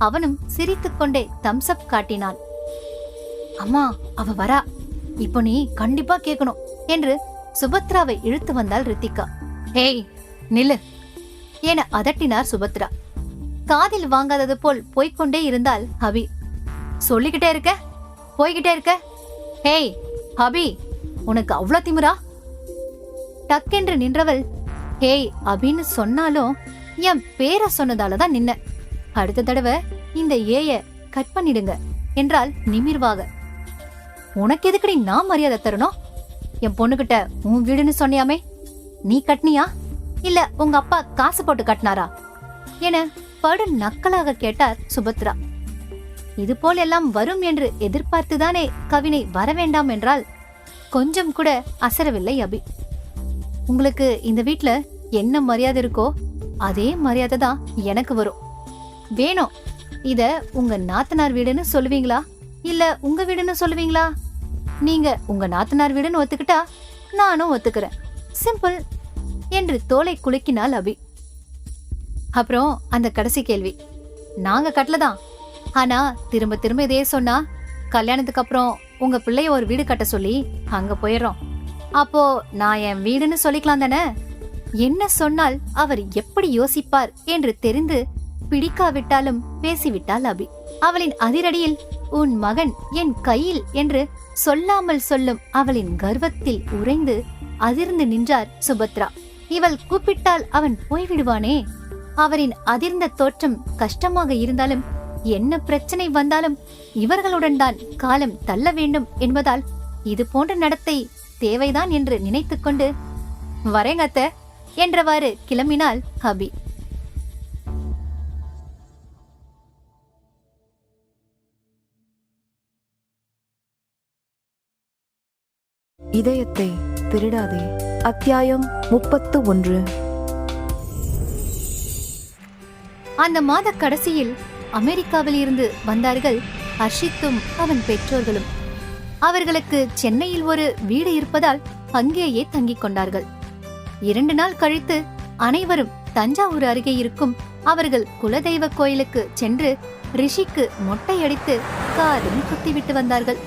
அவனும் சிரித்துக்கொண்டே தம்ஸ் அப் காட்டினான். அம்மா, அவ வரா, இப்போ நீ கண்டிப்பா கேட்கணும் என்று சுபத்ராவை இழுத்து வந்தாள் ரித்திகா. ஹேய் நில்லு என அதட்டினார் சுபத்ரா. காதில் வாங்காதது போல் போய்கொண்டே இருந்தாள் அபி. சொல்லிக்கிட்டே இருக்க, போய்கிட்டே இருக்க. ஹேய் அபி, உனக்கு அவ்வளோ திமிரா? டக்கென்று நின்றவள், ஹேய் அபின்னு சொன்னாலும் என் பேரை சொன்னதாலதான் நின்ன, அடுத்த தடவை இந்த ஏய கட் பண்ணிடுங்க என்றால் நிமிர்வாக. உனக்கு எதுக்கடி நான் மரியாதை தரணும்? என் பொண்ணுகிட்ட உன் வீடுன்னு சொன்னியாமே, நீ கட்னியா இல்ல உங்க அப்பா காசு போட்டு கட்டினாரா என படு நக்கலாக கேட்டார் சுபத்ரா. இது போல் எல்லாம் வரும் என்று எதிர்பார்த்துதானே கவினை வரவேண்டாம் என்றால் கொஞ்சம் கூட அசரவில்லை அபி. உங்களுக்கு இந்த வீட்ல என்ன மரியாதை இருக்கோ அதே மரியாதை தான் எனக்கு வரும். வேணும், இத உங்க நாத்தனார் வீடுன்னு சொல்லுவீங்களா இல்ல உங்க வீடுன்னு சொல்லுவீங்களா? நீங்க உங்க நாத்தனார் வீடுன்னு ஒத்துக்கிட்டா நானும் ஒத்துக்கிறேன், சிம்பிள் என்று தோலை குலுக்கினாள் அபி. அப்புறம் அந்த கடைசி கேள்வி, நாங்க கட்டலதான், ஆனா திரும்ப திரும்ப இதே சொன்னா கல்யாணத்துக்கு அப்புறம் உங்க பிள்ளைய ஒரு வீடு கட்ட சொல்லி அங்க போயிடுறோம், அப்போ நான் என் வீடுன்னு சொல்லிக்கலாம் தானே? என்ன சொன்னால் அவர் எப்படி யோசிப்பார் என்று தெரிந்து பிடிக்காவிட்டாலும் பேசிவிட்டாள் அபி. அவளின் அதிரடியில் உன் மகன் என் கையில் என்று சொல்லாமல் சொல்லும் அவளின் கர்வத்தில் உறைந்து அதிர்ந்து நின்றார் சுபத்ரா. இவள் கூப்பிட்டால் அவன் போய்விடுவானே. அவரின் அதிர்ந்த தோற்றம் கஷ்டமாக இருந்தாலும் என்ன பிரச்சனை வந்தாலும் இவர்களுடன் தான் காலம் தள்ள வேண்டும் என்பதால் இது போன்ற நடத்தை தேவைதான் என்று நினைத்துக்கொண்டு வரேங்கத்த என்றவாறு கிளம்பினாள் அபி. இதயத்தை திருடாதே. அத்தியாயம் 31. அந்த மாத கடைசியில் அமெரிக்காவில் இருந்து வந்தார்கள் ஹர்ஷித்தும் அவன் பெற்றோர்களும். அவர்களுக்கு சென்னையில் ஒரு வீடு இருப்பதால் அங்கேயே தங்கிக் கொண்டார்கள். 2 நாள் கழித்து அனைவரும் தஞ்சாவூர் அருகே இருக்கும் அவர்கள் குலதெய்வ கோயிலுக்கு சென்று ரிஷிக்கு மொட்டையடித்து காதும் குத்திவிட்டு வந்தார்கள்.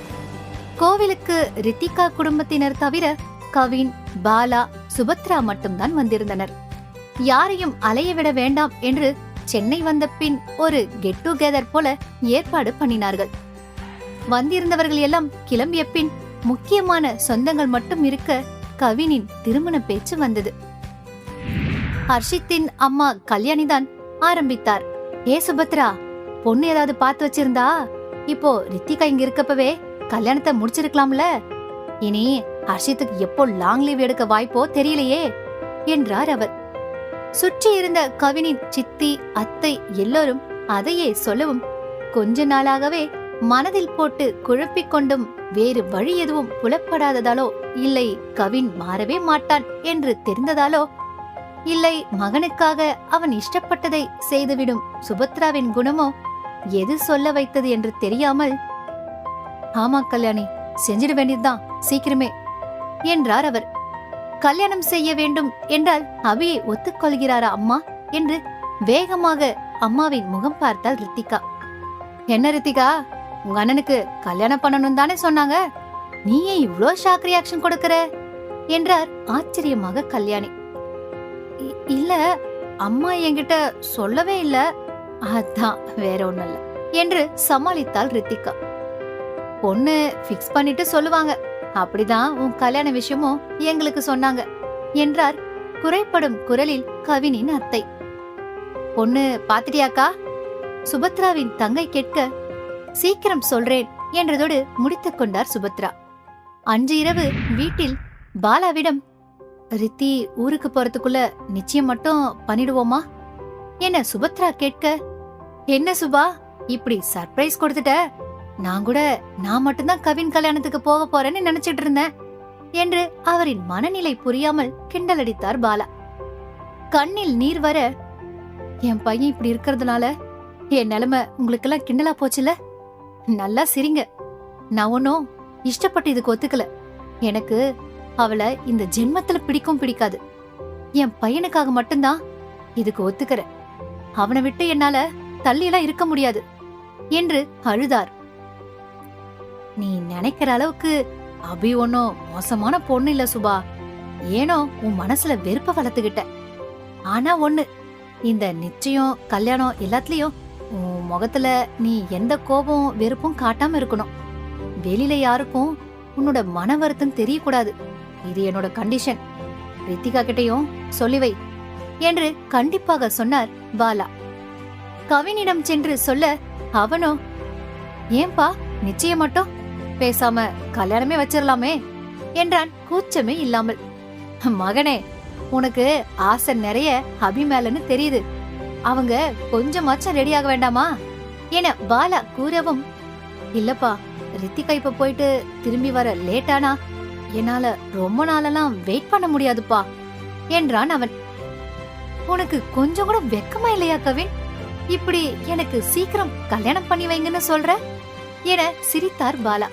கோவிலுக்கு ரித்திகா குடும்பத்தினர் தவிர கவின், பாலா, சுபத்ரா மட்டும்தான் வந்திருந்தனர். யாரையும் அலையவிட வேண்டாம் என்று சென்னை வந்த பின் ஒரு கெட் டுகெதர் போல ஏற்பாடு பண்ணினார்கள். வந்திருந்தவர்கள் எல்லாம் கிளம்பிய பின் முக்கியமான சொந்தங்கள் மட்டும் இருக்க கவினின் திருமண பேச்சு வந்தது. ஹர்ஷித்தின் அம்மா கல்யாணிதான் ஆரம்பித்தார். ஏ சுபத்ரா, பொண்ணு ஏதாவது பார்த்து வச்சிருந்தா இப்போ ரித்திகா இங்க இருக்கப்பவே கல்யாணத்தை முடிச்சிருக்கலாம்ல. இனி ஹர்ஷித்துக்கு எப்போ லாங் லீவ் எடுக்க வாய்ப்போ தெரியலையே என்றார் அவர். சுற்றி இருந்த கவினின் சித்தி, அத்தை எல்லோரும் அதையே சொல்லவும் கொஞ்ச நாளாகவே மனதில் போட்டு குழப்பிக் கொண்டும் வேறு வழி எதுவும் புலப்படாததாலோ, இல்லை கவின் மாறவே மாட்டான் என்று தெரிந்ததாலோ, இல்லை மகனுக்காக அவன் இஷ்டப்பட்டதை செய்துவிடும் சுபத்ராவின் குணமோ எது சொல்ல வைத்தது என்று தெரியாமல், ஆமா கல்யாணி, செஞ்சிட வேண்டியதுதான் சீக்கிரமே என்றார் அவர். கல்யாணம் செய்ய வேண்டும் என்றால் அபியை ஒத்துக்கொள்கிறாரா அம்மா என்று வேகமாக அம்மாவின் முகம் பார்த்தாள் ரித்திகா. என்ன ரித்திகா, உங்க அண்ணனுக்கு கல்யாணம் பண்ணணும் தானே சொன்னாங்க, நீ ஏன் இவ்ளோ ஷாக் ரியாக்ஷன் கொடுக்கற என்றார் ஆச்சரியமாக கல்யாணி. இல்ல அம்மா என்கிட்ட சொல்லவே இல்ல, அதான் வேற ஒண்ணு இல்ல என்று சமாளித்தாள் ரித்திகா. பொண்ணு பிக்ஸ் பண்ணிட்டு சொல்லுவாங்க, அப்படிதான் உன் கல்யாண விஷயமும் எங்களுக்கு சொன்னாங்க என்றார் குறைப்படும் குரலில் கவினின் அத்தை. பொண்ணு பாத்திட்டியாக்கா? சுபத்ராவின் தங்கை கேட்க, சீக்கிரம் சொல்றேன் என்றதோடு முடித்துக் கொண்டார் சுபத்ரா. அன்று இரவு வீட்டில் பாலாவிடம், ரித்தி ஊருக்கு போறதுக்குள்ள நிச்சயம் மட்டும் பண்ணிடுவோமா என சுபத்ரா கேட்க, என்ன சுபா இப்படி சர்ப்ரைஸ் கொடுத்துட்ட, நான் மட்டும்தான் கவின் கல்யாணத்துக்கு போக போறேன்னு நினைச்சிட்டு இருந்தேன் என்று அவரின் மனநிலை புரியாமல் கிண்டலடித்தார் பாலா. கண்ணில் நீர் வர, என் பையன் இப்படி இருக்கிறதுனால என் நிலைமை உங்களுக்கு எல்லாம் கிண்டலா போச்சுல, நல்லா சிரிங்க, நான் ஒன்னும் இஷ்டப்பட்டு இதுக்கு ஒத்துக்கல, எனக்கு அவளை இந்த ஜென்மத்துல பிடிக்காது, என் பையனுக்காக மட்டும்தான் இதுக்கு ஒத்துக்கிற, அவனை விட்டு என்னால தள்ளியெல்லாம் இருக்க முடியாது என்று அழுதார். நீ நினைக்கிற அளவுக்கு அபி ஒன்னும் மோசமான பொண்ணு இல்ல சுபா, ஏனோ உன் மனசுல வெறுப்ப வளர்த்துக்கிட்ட. ஆனா ஒண்ணு, இந்த நிச்சயம் கல்யாணம் எல்லாத்துலயும் உன் முகத்துல நீ எந்த கோபம் வெறுப்பும் காட்டாம இருக்கணும், வெளியில யாருக்கும் உன்னோட மன வருத்தம் தெரியக்கூடாது, இது என்னோட கண்டிஷன், ரித்திகா கிட்டையும் சொல்லிவை என்று கண்டிப்பாக சொன்னார் பாலா. கவினிடம் சென்று சொல்ல அவனோ, ஏன்பா நிச்சயம் மட்டும் பேசாம கல்யாணமே வச்சிடலாமே என்றான் கூச்சமே இல்லாமல். மகனே, உனக்கு ஆசை நிறைய அபி மேலன்னு தெரியுது, அவங்க கொஞ்சமாச்சும் ரெடி ஆக வேண்டாமா என பாலா கூறவும், இல்லப்பா ரித்திகா இப்ப போயிட்டு திரும்பி வர லேட்டானா என்னால ரொம்ப நாளெல்லாம் வெயிட் பண்ண முடியாதுப்பா என்றான் அவன். உனக்கு கொஞ்சம் கூட வெக்கமா இல்லையா கவின், இப்படி எனக்கு சீக்கிரம் கல்யாணம் பண்ணி வைங்கன்னு சொல்ற என சிரித்தார் பாலா.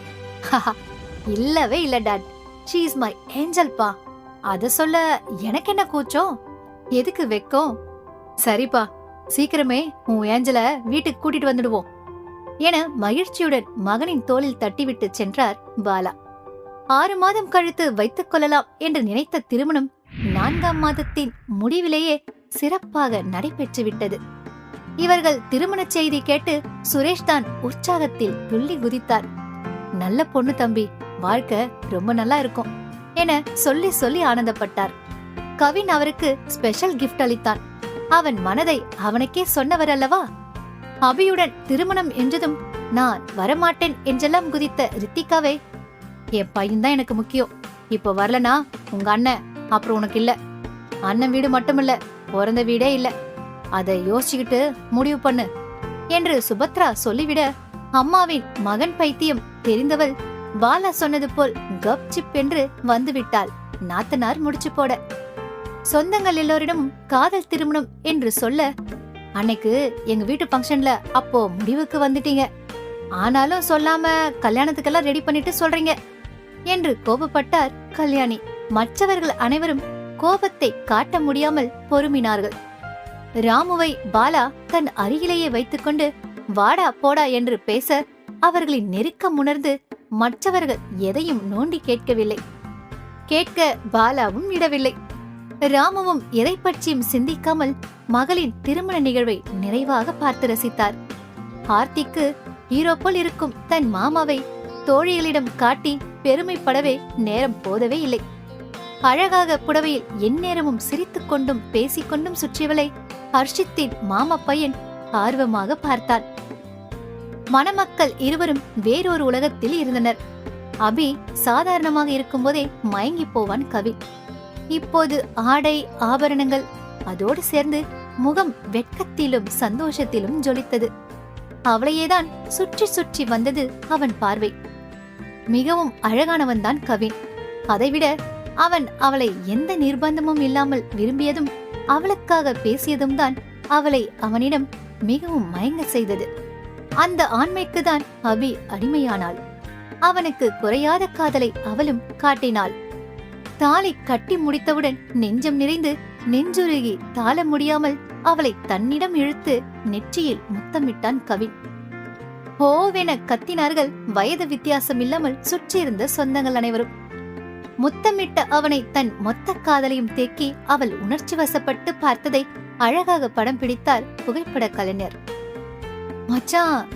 இல்லவே இல்ல dot, she is my angel பா, அத சொல்ல எனக்கு என்ன கூச்சம், எதுக்கு வெக்கம், சரிப்பா சீக்கிரமே உன் ஏஞ்சல வீட்டுக்கு கூட்டிட்டு வந்துடுவோம் என மகிழ்ச்சியுடன் மகனின் தோளில் தட்டிவிட்டு சென்றார் பாலா. 6 மாதம் கழித்து வைத்துக் கொள்ளலாம் என்று நினைத்த திருமணம் 4ஆம் மாதத்தின் முடிவிலேயே சிறப்பாக நடைபெற்று விட்டது. இவர்கள் திருமண செய்தி கேட்டு சுரேஷ் தான் உற்சாகத்தில் துள்ளி குதித்தார். நல்ல பொண்ணு தம்பி, வாழ்க்கை ரொம்ப நல்லா இருக்கும் என சொல்லி சொல்லி ஆனந்தப்பட்டார். கவின் அவருக்கு ஸ்பெஷல் கிஃப்ட் அளித்தான். அவன் மனதை அவனுக்கே சொன்னவர் அல்லவா. அபியுடன் திருமணம் என்றதும் நான் வரமாட்டேன் என்றெல்லாம் குதித்த ரித்திகாவை, என் பையன் தான் எனக்கு முக்கியம், இப்ப வரலனா உங்க அண்ணன் அப்புறம் உனக்கு இல்ல, அண்ணன் வீடு மட்டுமில்ல பிறந்த வீடே இல்ல, அதை யோசிச்சுக்கிட்டு முடிவு பண்ணு என்று சுபத்ரா சொல்லிவிட, அம்மாவின் மகன் பைத்தியம் தெரிந்தவள் பாலா சொன்னது போல் கப் சிப் என்று வந்துவிட்டாள். நாத்தனார் முடிச்சு போட சொந்தங்கள் எல்லோரிடமும் காதல் திருமணம் என்று சொல்ல, அன்னைக்கு எங்க வீட்டு பங்கன்ல அப்போ முடிவுக்கு வந்துட்டீங்க, ஆனாலும் சொல்லாம கல்யாணத்துக்கெல்லாம் ரெடி பண்ணிட்டு சொல்றீங்க என்று கோபப்பட்டார் கல்யாணி. மற்றவர்கள் அனைவரும் கோபத்தை காட்ட முடியாமல் பொறுமினார்கள். ராமுவை பாலா தன் அருகிலேயே வைத்துக்கொண்டு வாடா போடா என்று பேச, அவர்களின் நெருக்கம் உணர்ந்து மற்றவர்கள் எதையும் நோண்டி கேட்கவில்லை. கேட்க பாலாவும் விடவில்லை. ராமுவும் எதை பற்றியும் சிந்திக்காமல் மகளின் திருமண நிகழ்வை நிறைவாக பார்த்து ரசித்தார். ஆர்த்திக்கு ஹீரோ போல் இருக்கும் தன் மாமாவை தோழிகளிடம் காட்டி பெருமைப்படவே நேரம் போதவே இல்லை. அழகாக புடவையில் எந்நேரமும் சிரித்துக் கொண்டும் பேசிக்கொண்டும் சுற்றியவளை ஹர்ஷித்தின் மாமா பையன் ஆர்வமாக பார்த்தான். மணமக்கள் இருவரும் வேறொரு உலகத்தில் இருந்தனர். அபி சாதாரணமாக இருக்கும் போதே மயங்கி போவான் கவின். இப்போது ஆடை ஆபரணங்கள் அதோடு சேர்ந்து முகம் வெட்கத்திலும் சந்தோஷத்திலும் ஜொலித்தது. அவளையேதான் சுற்றி சுற்றி வந்தது அவன் பார்வை. மிகவும் அழகானவன்தான் கவின். அதைவிட அவன் அவளை எந்த நிர்பந்தமும் இல்லாமல் விரும்பியதும் அவளுக்காக பேசியதும் தான் அவளை அவனிடம் மிகவும் மயங்க செய்தது. அந்த ஆண்மைக்குதான் அபி அடிமையானாள். அவனுக்கு குறையாத காதலை அவளும் காட்டினாள். தாலி கட்டி முடித்தவுடன் நெஞ்சம் நிறைந்து நெஞ்சுருகி தாள முடியாமல் அவளை தன்னிடம் இழுத்து நெற்றியில் முத்தமிட்டான் கவின். ஓவென கத்தினார்கள் வயது வித்தியாசம் இல்லாமல் சுற்றியிருந்த சொந்தங்கள் அனைவரும். முத்தமிட்ட அவனை தன் மொத்த காதலையும் தேக்கி அவள் உணர்ச்சி வசப்பட்டு பார்த்ததை அழகாக படம் பிடித்தார் புகைப்பட கலைஞர். மச்சான்,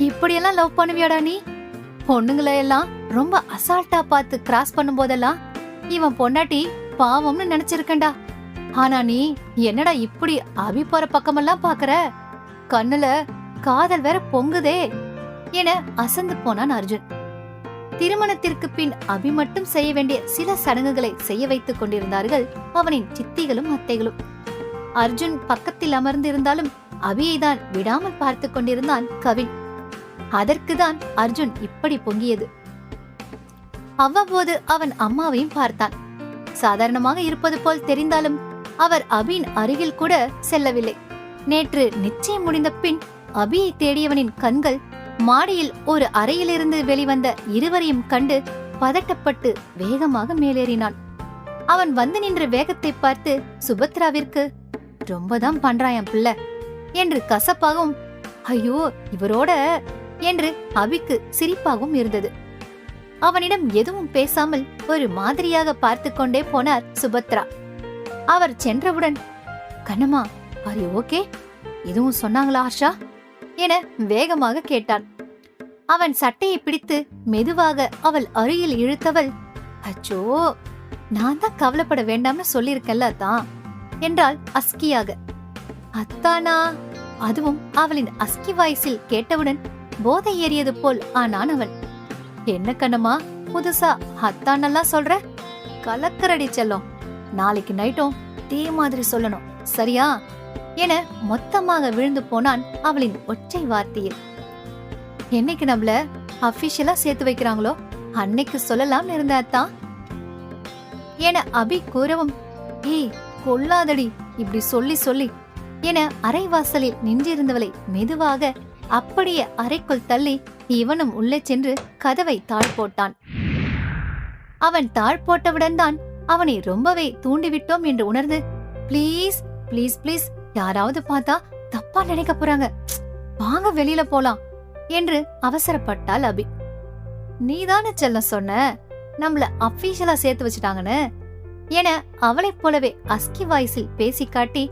இப்படியெல்லாம் லவ் பண்ணுவியாடா நீ? பொண்ணுங்களை எல்லாம் ரொம்ப அசால்ட்டா பார்த்து கிராஸ் பண்ணும் போதெல்லாம் இவன் பொண்டாட்டி பாவம்னு நினைச்சிருக்கண்டா. ஆனா நீ என்னடா இப்படி அபி போற பக்கமெல்லாம் பாக்குற? கண்ணுல காதல் வேற பொங்குதே என அசந்து போனான் அர்ஜுன். திருமணத்திற்கு பின் அபி மட்டும் செய்ய வேண்டிய சில சடங்குகளை செய்ய வைத்துக் கொண்டிருந்தார்கள் அவனின் சித்திகளும் அத்தைகளும். அர்ஜுன் பக்கத்தில் அமர்ந்திருந்தாலும் அபியை தான் விடாமல் பார்த்து கொண்டிருந்தான் கவின். அதற்குதான் அர்ஜுன் இப்படி பொங்கியது. அவ்வப்போது அவன் அம்மாவையும் பார்த்தான். சாதாரணமாக இருப்பது போல் தெரிந்தாலும் அவர் அபியின் அருகில் கூட செல்லவில்லை. நேற்று நிச்சயம் முடிந்த பின் அபியை தேடியவனின் கண்கள் மாடியில் ஒரு அறையிலிருந்து வெளிவந்த இருவரையும் கண்டு பதட்டப்பட்டு வேகமாக மேலேறினான். அவன் வந்து நின்ற வேகத்தை பார்த்து சுபத்ராவிற்கு ரொம்பதான் பண்றான் பிள்ளை என்று கசப்பாகவும், ஐயோ இவரோட என்று அபிக்கு சிரிப்பாகவும் இருந்தது. அவனிடம் எதுவும் பேசாமல் ஒரு மாதிரியாக பார்த்து கொண்டே போனார் சுபத்ரா. அவர் சென்றவுடன், கண்ணம்மா, ஆர் யூ ஓகே? எதுவும் சொன்னாங்களா ஆஷா என வேகமாக கேட்டான். அவன் சட்டையை பிடித்து மெதுவாக அவள் அருகில் இழுத்தவள், அச்சோ, நான் தான் கவலைப்பட வேண்டாம்னு சொல்லியிருக்கேன்ல தான் என்றாள் அஸ்கியாக. அத்தானா? அதுவும் அவளின் அஸ்கி வாய்ஸில் கேட்டவுடன் போதை ஏறியது போல் ஆனான் அவன். என்ன கண்ணம்மா, புதுசா அத்தானெல்லாம் சொல்ற? கலக்கரடி செல்லம், நாளைக்கு நைட்டும் தே மாதிரி சொல்லணும், சரியா என மொத்தமாக விழுந்து போனான் அவளின் ஒற்றை வார்த்தையில். என்னைக்கு நம்மள அபிஷியலா சேர்த்து வைக்கிறாங்களோ அன்னைக்கு சொல்லலாம் இருந்தாத்தான் என அபி கூறவும், ஏய் கொல்லாதடி இப்படி சொல்லி சொல்லி என அரைவாசலில் நின்றிருந்தவளை மெதுவாக அப்படியே அறைக்குள் தள்ளி இவனும் உள்ளே சென்று கதவை தாழ் போட்டான். அவன் தாழ் போட்டவுடன் தான் அவனை ரொம்பவே தூண்டிவிட்டோம் என்று உணர்ந்து, பிளீஸ் பிளீஸ் பிளீஸ், யாராவது பார்த்தா தப்பா நினைக்க போறாங்க, வாங்க வெளியில போலாம் என்று அவசரப்பட்டாள் அபி. நீதானே செல்லம் சொன்ன நம்மள அபிஷியலா சேர்த்து வச்சுட்டாங்கன்னு என அவளைப் போலவே அஸ்கி வாய்ஸில் பேசி காட்டி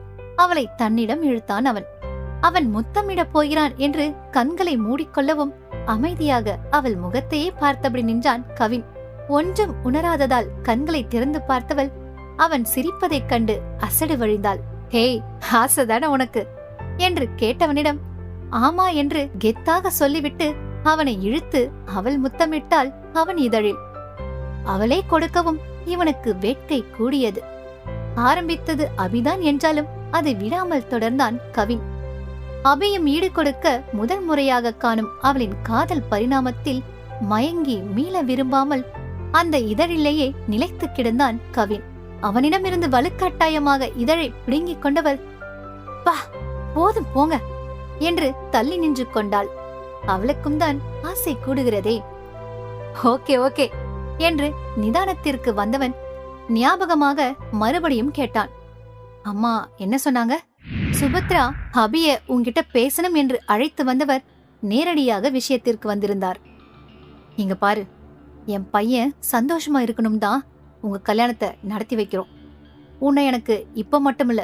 அவளை தன்னிடம் இழுத்தான் அவன். அவன் முத்தமிட போகிறான் என்று கண்களை மூடிக்கொள்ளவும் அமைதியாக அவள் முகத்தையே பார்த்தபடி நின்றான் கவின். ஒன்றும் உணராததால் கண்களை திறந்து பார்த்தவள் அவன் சிரிப்பதைக் கண்டு அசடு வழிந்தாள். ஹேய், ஆசைதான உனக்கு என்று கேட்டவனிடம் ஆமா என்று கெத்தாக சொல்லிவிட்டு அவனை இழுத்து அவள் முத்தமிட்டாள் அவன் இதழில். அவளே கொடுக்கவும் இவனுக்கு வேட்கை கூடியது. ஆரம்பித்தது அபிதான் என்றாலும் அதை விடாமல் தொடர்ந்தான் கவின். அபியும் ஈடு கொடுக்க முதல் முறையாக காணும் அவளின் காதல் பரிணாமத்தில் மயங்கி மீள விரும்பாமல் அந்த இதழிலேயே நிலைத்து கிடந்தான் கவின். அவனிடமிருந்து வலுக்கட்டாயமாக இதழை பிடுங்கிக் கொண்டவள், பா போதும் போங்க என்று தள்ளி நின்று கொண்டாள். அவளுக்கும் தான் ஆசை கூடுகிறதே. ஓகே ஓகே என்று நிதானத்திற்கு வந்தவன் ஞாபகமாக மறுபடியும் கேட்டான். அம்மா என்ன சொன்னாங்க? சுபத்ரா அபிய உன்கிட்ட பேசணும் என்று அழைத்து வந்தவர் நேரடியாக விஷயத்திற்கு வந்திருந்தார். இங்க பாரு, என் பையன் சந்தோஷமா இருக்கணும் தான் உங்க கல்யாணத்தை நடத்தி வைக்கிறோம். உன்னை எனக்கு இப்ப மட்டுமில்ல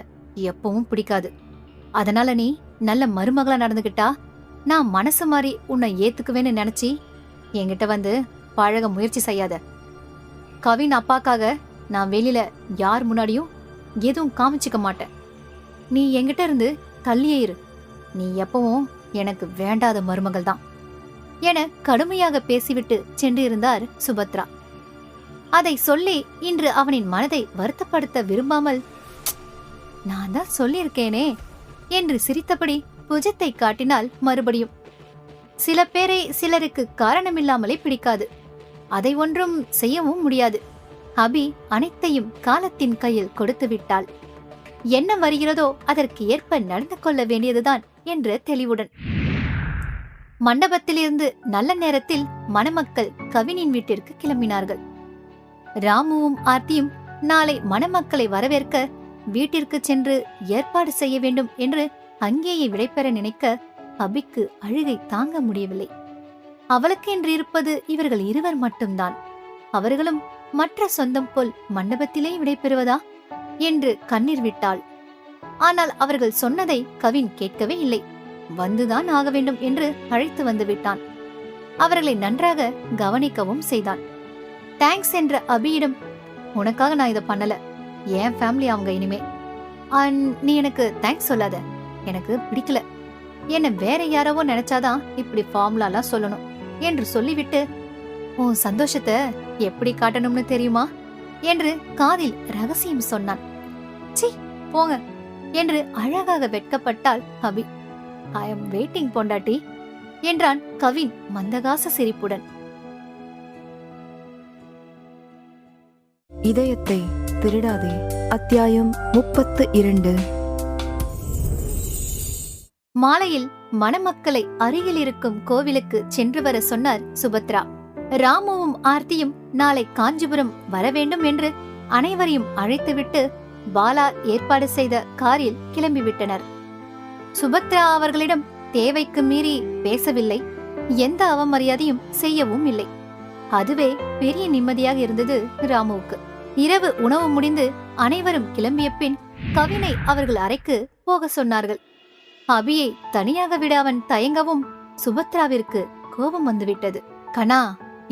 எப்பவும் பிடிக்காது. அதனால நீ நல்ல மருமகளா நடந்துகிட்டா நான் மனசு மாறி உன்னை ஏத்துக்குவேன்னு நினைச்சி என்கிட்ட வந்து பழக முயற்சி செய்யாத. கவின் அப்பாக்காக நான் வெளியில யார் முன்னாடியும் எதுவும் காமிச்சிக்க மாட்டேன். நீ என்கிட்ட இருந்து தள்ளியே இரு. நீ எப்பவும் எனக்கு வேண்டாத மருமகள் தான் என கடுமையாக பேசிவிட்டு சென்றிருந்தார் சுபத்ரா. அதை சொல்லி இன்று அவனின் மனதை வருத்தப்படுத்த விரும்பாமல், நான் தான் சொல்லியிருக்கேனே என்று சிரித்தபடி புஜத்தை காட்டினால் மறுபடியும். சில பேரை சிலருக்கு காரணமில்லாமலே பிடிக்காது. அதை ஒன்றும் செய்யவும் முடியாது. அபி அனைத்தையும் காலத்தின் கையில் கொடுத்து விட்டாள். என்ன வருகிறதோ அதற்கு ஏற்ப நடந்து கொள்ள வேண்டியதுதான் என்ற தெளிவுடன் மண்டபத்திலிருந்து நல்ல நேரத்தில் மணமக்கள் கவினின் வீட்டிற்கு கிளம்பினார்கள். ராமுவும் ஆர்த்தியும் நாளை மணமக்களை வரவேற்க வீட்டிற்கு சென்று ஏற்பாடு செய்ய வேண்டும் என்று அங்கேயே விடைபெற நினைக்க அபிக்கு அழுகை தாங்க முடியவில்லை. அவளுக்கு என்று இருப்பது இவர்கள் இருவர் மட்டும்தான். அவர்களும் மற்ற சொந்தம் போல் மண்டபத்திலே விடைபெறுவதா என்று கண்ணீர் விட்டாள். ஆனால் அவர்கள் சொன்னதை கவின் கேட்கவே இல்லை. வந்துதான் ஆக வேண்டும் என்று அழைத்து வந்து விட்டான். அவர்களை நன்றாக கவனிக்கவும் செய்தான். தேங்க்ஸ் என்ற அபியிடம், உனக்காக நான் இதை பண்ணல, என் ஃபேமிலி அவங்க இனிமே, நீ எனக்கு தேங்க்ஸ் சொல்லாத, எனக்கு பிடிக்கல, என்ன வேற யாரவோ நினைச்சாதான் இப்படி ஃபார்முலாலாம் சொல்லணும் என்று சொல்லிவிட்டு, உன் சந்தோஷத்தை எப்படி காட்டணும்னு தெரியுமா என்று காதில் ரகசியம் சொன்னான். சி போங்க என்று அழகாக வெட்கப்பட்டாள் அபி. ஐ எம் வெயிட்டிங் பொண்டாட்டி என்றான் கவின் மந்தகாச சிரிப்புடன். இதயத்தை திருடாதே. அத்தியாயம் 32. மாலையில் மணமக்களை அருகில் இருக்கும் கோவிலுக்கு சென்று வர சொன்னார் சுபத்ரா. ராமுவும் ஆர்த்தியும் நாளை காஞ்சிபுரம் வர வேண்டும் என்று அனைவரையும் அழைத்துவிட்டு பாலா ஏற்பாடு செய்த காரில் கிளம்பிவிட்டனர். சுபத்ரா அவர்களிடம் தேவைக்கு மீறி பேசவில்லை, எந்த அவமரியாதையும் செய்யவும் இல்லை. அதுவே பெரிய நிம்மதியாக இருந்தது ராமுவுக்கு. இரவு உணவு முடிந்து அனைவரும் கிளம்பிய பின் கவினை அவர்கள் அறைக்கு போக சொன்னார்கள். அபியை தனியாக விட அவன் தயங்கவும் சுபத்ராவிற்கு கோபம் வந்துவிட்டது. கண்ணா,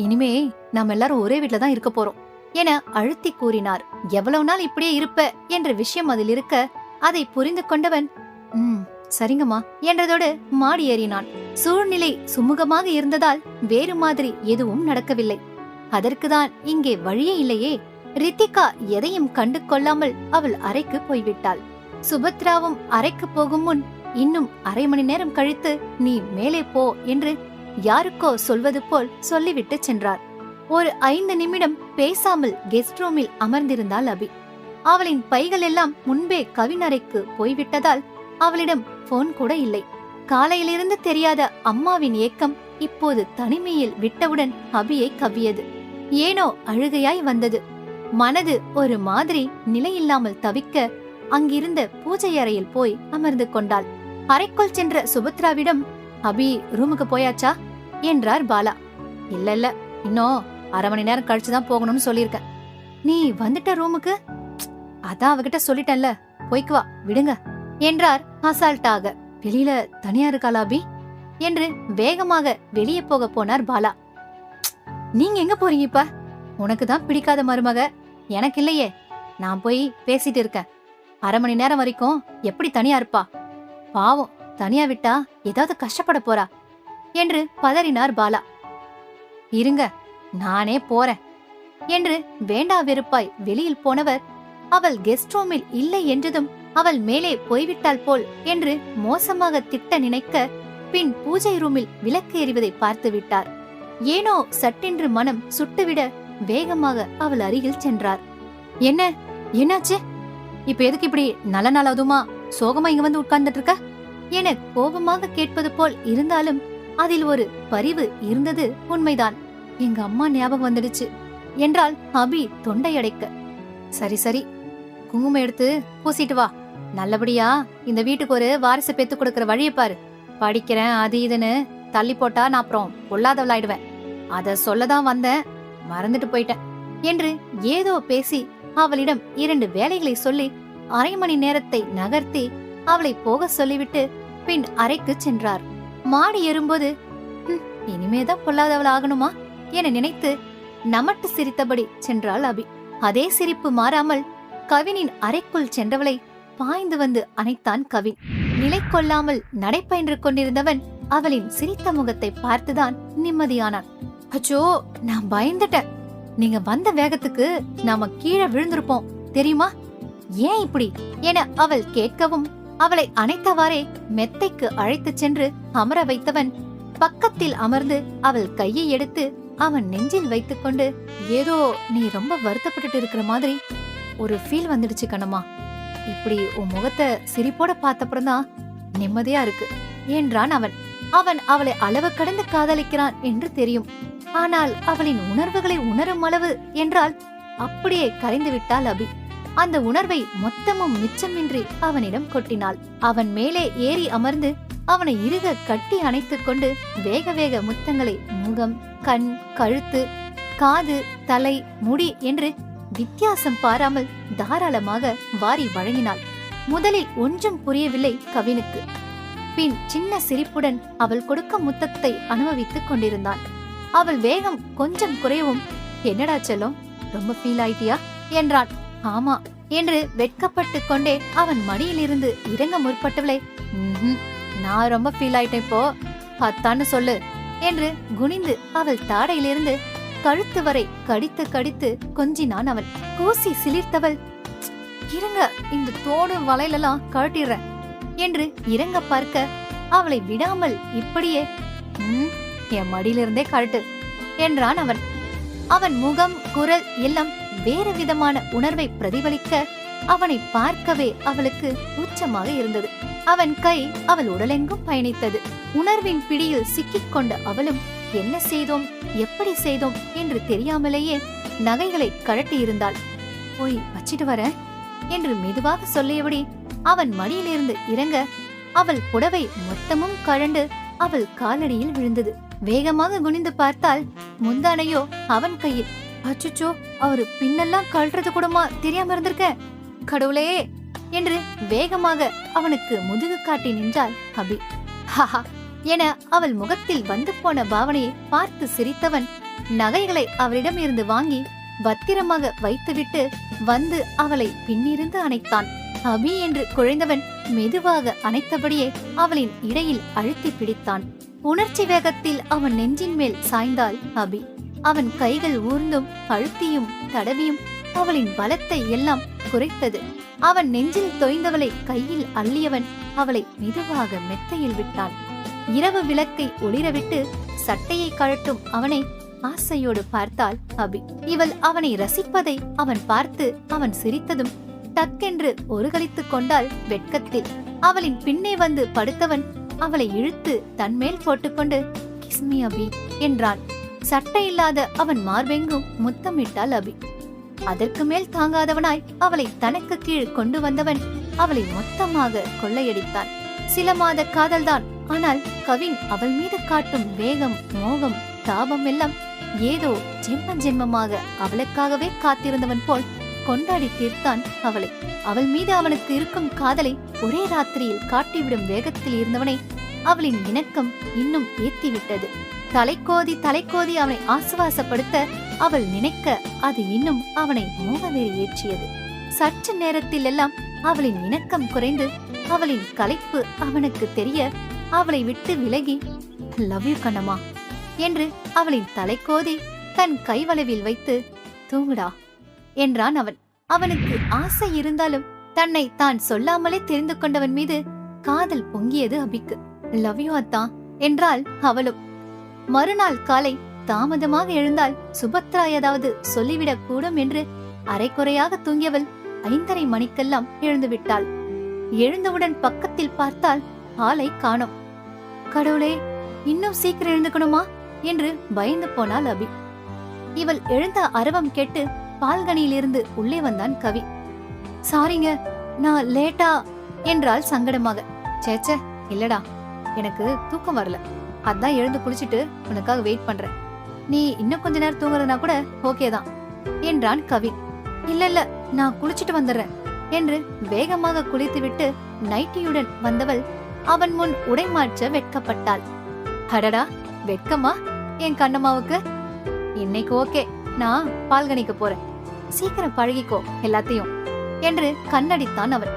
இனிமே நாம் எல்லாரும் ஒரே வீட்ல தான் இருக்க போறோம் என அழுத்தி கூறினார். எவ்வளவு நாள் இப்படியே இருப்ப என்ற விஷயம் அதில் இருக்க அதை புரிந்து கொண்டவன் சரிங்கம்மா என்றதோடு மாடி ஏறினான். சூழ்நிலை சுமூகமாக இருந்ததால் வேறு மாதிரி எதுவும் நடக்கவில்லை. அதற்குதான் இங்கே வழியே இல்லையே. ரித்திகா எதையும் கண்டு கொள்ளாமல் அவள் அறைக்கு போய்விட்டாள். சுபத்ராவும் அறைக்கு போகும் முன், இன்னும் அரை மணி நேரம் கழித்து நீ மேலே போ என்று யாருக்கோ சொல்வது போல் சொல்லிவிட்டு சென்றார். ஒரு 5 நிமிடம் பேசாமல் கெஸ்ட் ரூமில் அமர்ந்திருந்தாள் அபி. அவளின் பைகள் எல்லாம் முன்பே கவின் அறைக்கு போய்விட்டதால் அவளிடம் போன் கூட இல்லை. காலையிலிருந்து தெரியாத அம்மாவின் ஏக்கம் இப்போது தனிமையில் விட்டவுடன் அபியை கவ்வியது. ஏனோ அழுகையாய் வந்தது. மனது ஒரு மாதிரி நிலையில்லாமல் தவிக்க அங்கிருந்த பூஜை அறையில் போய் அமர்ந்து கொண்டாள். அறைக்குள் சென்ற சுபத்ராவிடம், அபி ரூமுக்கு போயாச்சா என்றார் பாலா. இல்ல, இன்னும் அரை மணி நேரம் கழிச்சுதான் போகணும்னு சொல்லிருக்க. நீ வந்துட்ட ரூமுக்கு? அதான் அவகிட்ட சொல்லிட்டேன்ல, போய்க்கு வா, விடுங்க என்றார் அசால்ட்டாக. வெளியில தனியா இருக்காளா அபி என்று வேகமாக வெளியே போக போனார் பாலா. நீங்க எங்க போறீங்க இப்ப? உனக்கு தான் பிடிக்காத மருமக, எனக்கு இல்லையே. நான் போய் பேசிட்டு இருக்கேன். அரை மணி நேரம் வரைக்கும் எப்படி தனியா இருப்பா? பாவம், தனியா விட்டா ஏதாவது கஷ்டப்பட போறா என்று பதறினார் பாலா. இருங்க, நானே போறேன் என்று வேண்டா வெறுப்பாய் வெளியில் போனவர் அவள் கெஸ்ட் ரூமில் இல்லை என்றதும் அவள் மேலே போய்விட்டாள் போல் என்று மோசமாக திட்ட நினைக்க, பின் பூஜை ரூமில் விளக்கு எறிவதை பார்த்து விட்டார். ஏனோ சட்டென்று மனம் சுட்டுவிட வேகமாக அவள் அருகில் சென்றார். என்னாச்சு? இப்ப எதுக்கு இப்படி நல்ல நாள் அதுமா சோகமா இங்க வந்து உட்கார்ந்துட்டு இருக்க என கோபமாக கேட்பது போல் இருந்தாலும் அதில் ஒரு பரிவு இருந்தது உண்மைதான். எங்க அம்மா ஞாபகம் வந்துடுச்சு என்றால் அபி தொண்டையடைக்க. சரி, குங்குமம் எடுத்து பூசிட்டு வா. நல்லபடியா இந்த வீட்டுக்கு ஒரு வாரிசு பெத்து கொடுக்கற வழியை பாரு. படிக்கிறேன் அது இதுன்னு தள்ளி போட்டா நான் அப்புறம் பொல்லாதவளாயிடுவேன். அத சொல்லதான் வந்தேன், மறந்துட்டு போயிட்டேன் என்று ஏதோ பேசி அவளிடம் 2 வேலைகளை சொல்லி அரை மணி நேரத்தை நகர்த்தி அவளை போக சொல்லிவிட்டு பின் அறைக்கு சென்றார். மாடி ஏறும்போது இனிமேதான் பொல்லாதவள் ஆகணுமா என நினைத்து நமட்டு சிரித்தபடி சென்றாள் அபி. அதே சிரிப்பு மாறாமல் கவினின் அறைக்குள் சென்றவளை பாய்ந்து வந்து அணைத்தான் கவின். நிலை கொள்ளாமல் நடைபயின்று கொண்டிருந்தவன் அவளின் சிரித்த முகத்தை பார்த்துதான் நிம்மதியானான். அச்சோ, நான் பயந்துட்டேன். நீங்க வந்த வேகத்துக்கு நாம கீழே விழுந்திருப்போம் தெரியுமா? ஏன் இப்படி என அவள் கேட்கவும் அவளை அணைத்தவாறே மெத்தைக்கு அழைத்து சென்று அமர வைத்தவன் பக்கத்தில் அமர்ந்து அவள் கையை எடுத்து அவன் நெஞ்சில் வைத்துக் கொண்டு, ஏதோ நீ ரொம்ப வருத்தப்பட்டு இருக்கிற மாதிரி ஒரு ஃபீல் வந்துடுச்சு கண்ணம்மா. இப்படி உன் முகத்தை சிரிப்போட பார்த்தப்புறம்தான் நிம்மதியா இருக்கு என்றான் அவன். அவன் அவளை அளவு கடந்து காதலிக்கிறான் என்று தெரியும். ஆனால் அவளின் உணர்வுகளை உணரும் அளவு என்றால் அப்படியே கரைந்து விட்டாள் அபி. அந்த உணர்வை மொத்தமும் மிச்சமின்றி அவனிடம் கொட்டினாள். அவன் மேலே ஏறி அமர்ந்து அவனை இறுக கட்டி அணைத்துக் கொண்டு வேக வேக முத்தங்களை முகம், கண், கழுத்து, காது, தலை, முடி என்று வித்தியாசம் பாராமல் தாராளமாக வாரி வழங்கினாள். முதலில் ஒன்றும் புரியவில்லை கவினுக்கு. பின் சின்ன சிரிப்புடன் அவள் கொடுக்க முத்தத்தை அனுபவித்துக் கொண்டிருந்தான். அவள் வேகம் கொஞ்சம் குறையவும், என்னடா செல்லம், ரொம்ப ஃபீல் ஆயிட்டியா என்றான். ஆமா என்று வெட்கப்பட்டு கொண்டே அவன் மடியிலிருந்து இறங்க முற்பட்டவளை, நான் ரொம்ப ஃபீல் ஆயிட்டேன் இப்போ, அத்தான்னு சொல்லு என்று குனிந்து அவள் தாடையிலிருந்து கழுத்து வரை கடித்து கடித்து கொஞ்சினான் அவன். கூசி சிலிர்த்தவள், இருங்க, இந்த தோடு வளையலெல்லாம் கழட்டிடுறேன் என்று இறங்க பார்க்க அவளை விடாமல் இப்படியே, என் மடியிலிருந்தே கழட்டு என்றான் அவன். அவன் முகம், குரல் எல்லாம் வேறு விதமான உணர்வை பிரதிபலிக்க அவனை பார்க்கவே அவளுக்கு உச்சமாக இருந்தது. அவன் கை அவள் உடலெங்கும் பயணித்தது. உணர்வின் பிடியில் சிக்கிக் கொண்ட அவளும் என்ன செய்தோம், எப்படி செய்தோம் என்று தெரியாமலேயே நகைகளை கழட்டியிருந்தாள். போய் வச்சிட்டு வர என்று மெதுவாக சொல்லியபடி அவன் மடியிலிருந்து இறங்க அவள் புடவை மொத்தமும் கழண்டு அவள் காலடியில் விழுந்தது. வேகமாக குனிந்து பார்த்தால் முந்தானையோ அவன் கையில். அச்சுச்சோ, அவரு பின்னெல்லாம் கழறது கூடமா தெரியாம இருந்திருக்க, கடவுளே என்று வேகமாக அவனுக்கு முதுகு காட்டி நின்றாள் அபி. ஹஹா என அவள் முகத்தில் வந்து போன பாவனையை பார்த்து சிரித்தவன் நகைகளை அவளிடம் இருந்து வாங்கி பத்திரமாக வைத்துவிட்டு வந்து அவளை பின்னிருந்து அணைத்தான். அபி என்று குழைந்தவன் மெதுவாக அணைத்தபடியே அவளின் இடையில் அழுத்தி பிடித்தான். உணர்ச்சி வேகத்தில் அவன் நெஞ்சின் மேல் சாய்ந்தாள் அபி. அவன் கைகள் ஊர்ந்தும் அழுத்தியும் தடவியும் அவளின் பலத்தை எல்லாம் குறைத்தது. அவன் நெஞ்சில் தொய்ந்தவளை கையில் அள்ளியவன் அவளை மெதுவாக மெத்தையில் விட்டான். இரவு விளக்கை ஒளிரவிட்டு சட்டையை கழட்டும் அவனை ஆசையோடு பார்த்தாள் அபி. இவள் அவனை ரசிப்பதை அவன் பார்த்து அவன் சிரித்ததும் டக்கென்று ஒருகளித்துக் கொண்டாள் வெட்கத்தில். அவளின் பின்னே வந்து படுத்தவன் அவளை இழுத்து தன்மேல் போட்டுக்கொண்டு, கிஸ்மி அபி என்றான். சட்டை இல்லாத அவன் மார்பெங்கும் முத்தமிட்டாள் அபி. அதற்கு மேல் தாங்காதவனாய் அவளை தனக்கு கீழ் கொண்டு வந்தவன் அவளை மொத்தமாக கொள்ளையடித்தான். சில மாத காதல்தான், ஆனால் கவின் அவள் மீது காட்டும் வேகம், மோகம், தாபம் எல்லாம் ஏதோ ஜென்ம ஜென்மமாக அவளுக்காகவே காத்திருந்தவன் போல் கொண்டாடி தீர்த்தான் அவளை. அவள் மீது அவனுக்கு இருக்கும் காதலை ஒரே ராத்திரியில் காட்டிவிடும் வேகத்தில் இருந்தவனை அவளின் இணக்கம் இன்னும் ஏத்திவிட்டது. தலைக்கோதி தலைக்கோதி அவனை ஆசுவாசப்படுத்த அவள் நினைக்க அது இன்னும் அவனை மோகவேறி ஏற்றியது. சற்று நேரத்தில் எல்லாம் அவளின் இணக்கம் குறைந்து அவளின் களைப்பு அவனுக்கு தெரிய அவளை விட்டு விலகி, லவ் யூ கண்ணம்மா என்று அவளின் தலைக்கோதி தன் கைவளைவில் வைத்து, தூங்குடா என்றான் அவன். அவனுக்கு ஆசை இருந்தாலும் தன்னை தான் சொல்லாமலே தெரிந்து கொண்டவன் மீது காதல் பொங்கியது அபிக்கு. லவ் யூ அத்தா என்றாள் அவளும். மறுநாள் காலை தாமதமாக எழுந்தால் சுபத்ரா ஏதாவது சொல்லிவிடக் கூடும் என்று அரைக்குறையாக தூங்கியவள் 5:30 மணிக்கெல்லாம் எழுந்துவிட்டாள். எழுந்தவுடன் பக்கத்தில் பார்த்தால் ஆளை காணோம். கடவுளே, இன்னும் சீக்கிரம் எழுந்துக்கணுமா என்று பயந்து போனாள் அபி. இவள் எழுந்த அரவம் கேட்டு பால்கனியிலிருந்து உள்ளே வந்தான் கவி. சாரிங்க, நான் லேட்டா என்றாள் சங்கடமாக. சேச்சே இல்லடா, எனக்கு தூக்கம் வரல, அதான் எழுந்து குளிச்சிட்டு உனக்காக வெயிட் பண்றேன். நீ இன்னும் கொஞ்ச நேரம் தூங்குறதுனா கூட ஓகேதான் என்றான் கவி. இல்ல இல்ல, நான் குளிச்சிட்டு வந்துடுறேன் என்று வேகமாக குளித்துவிட்டு நைட்டியுடன் வந்தவள் அவன் முன் உடை மாற்ற வெட்கப்பட்டாள். அடடா, வெட்கமா என் கண்ணம்மாவுக்கு? இன்னைக்கு ஓகே, நான் பால்கனிக்கு போறேன், சீக்கிரம் பழகிக்கோ எல்லாத்தையும் என்று கண்ணடித்தான் அவன்.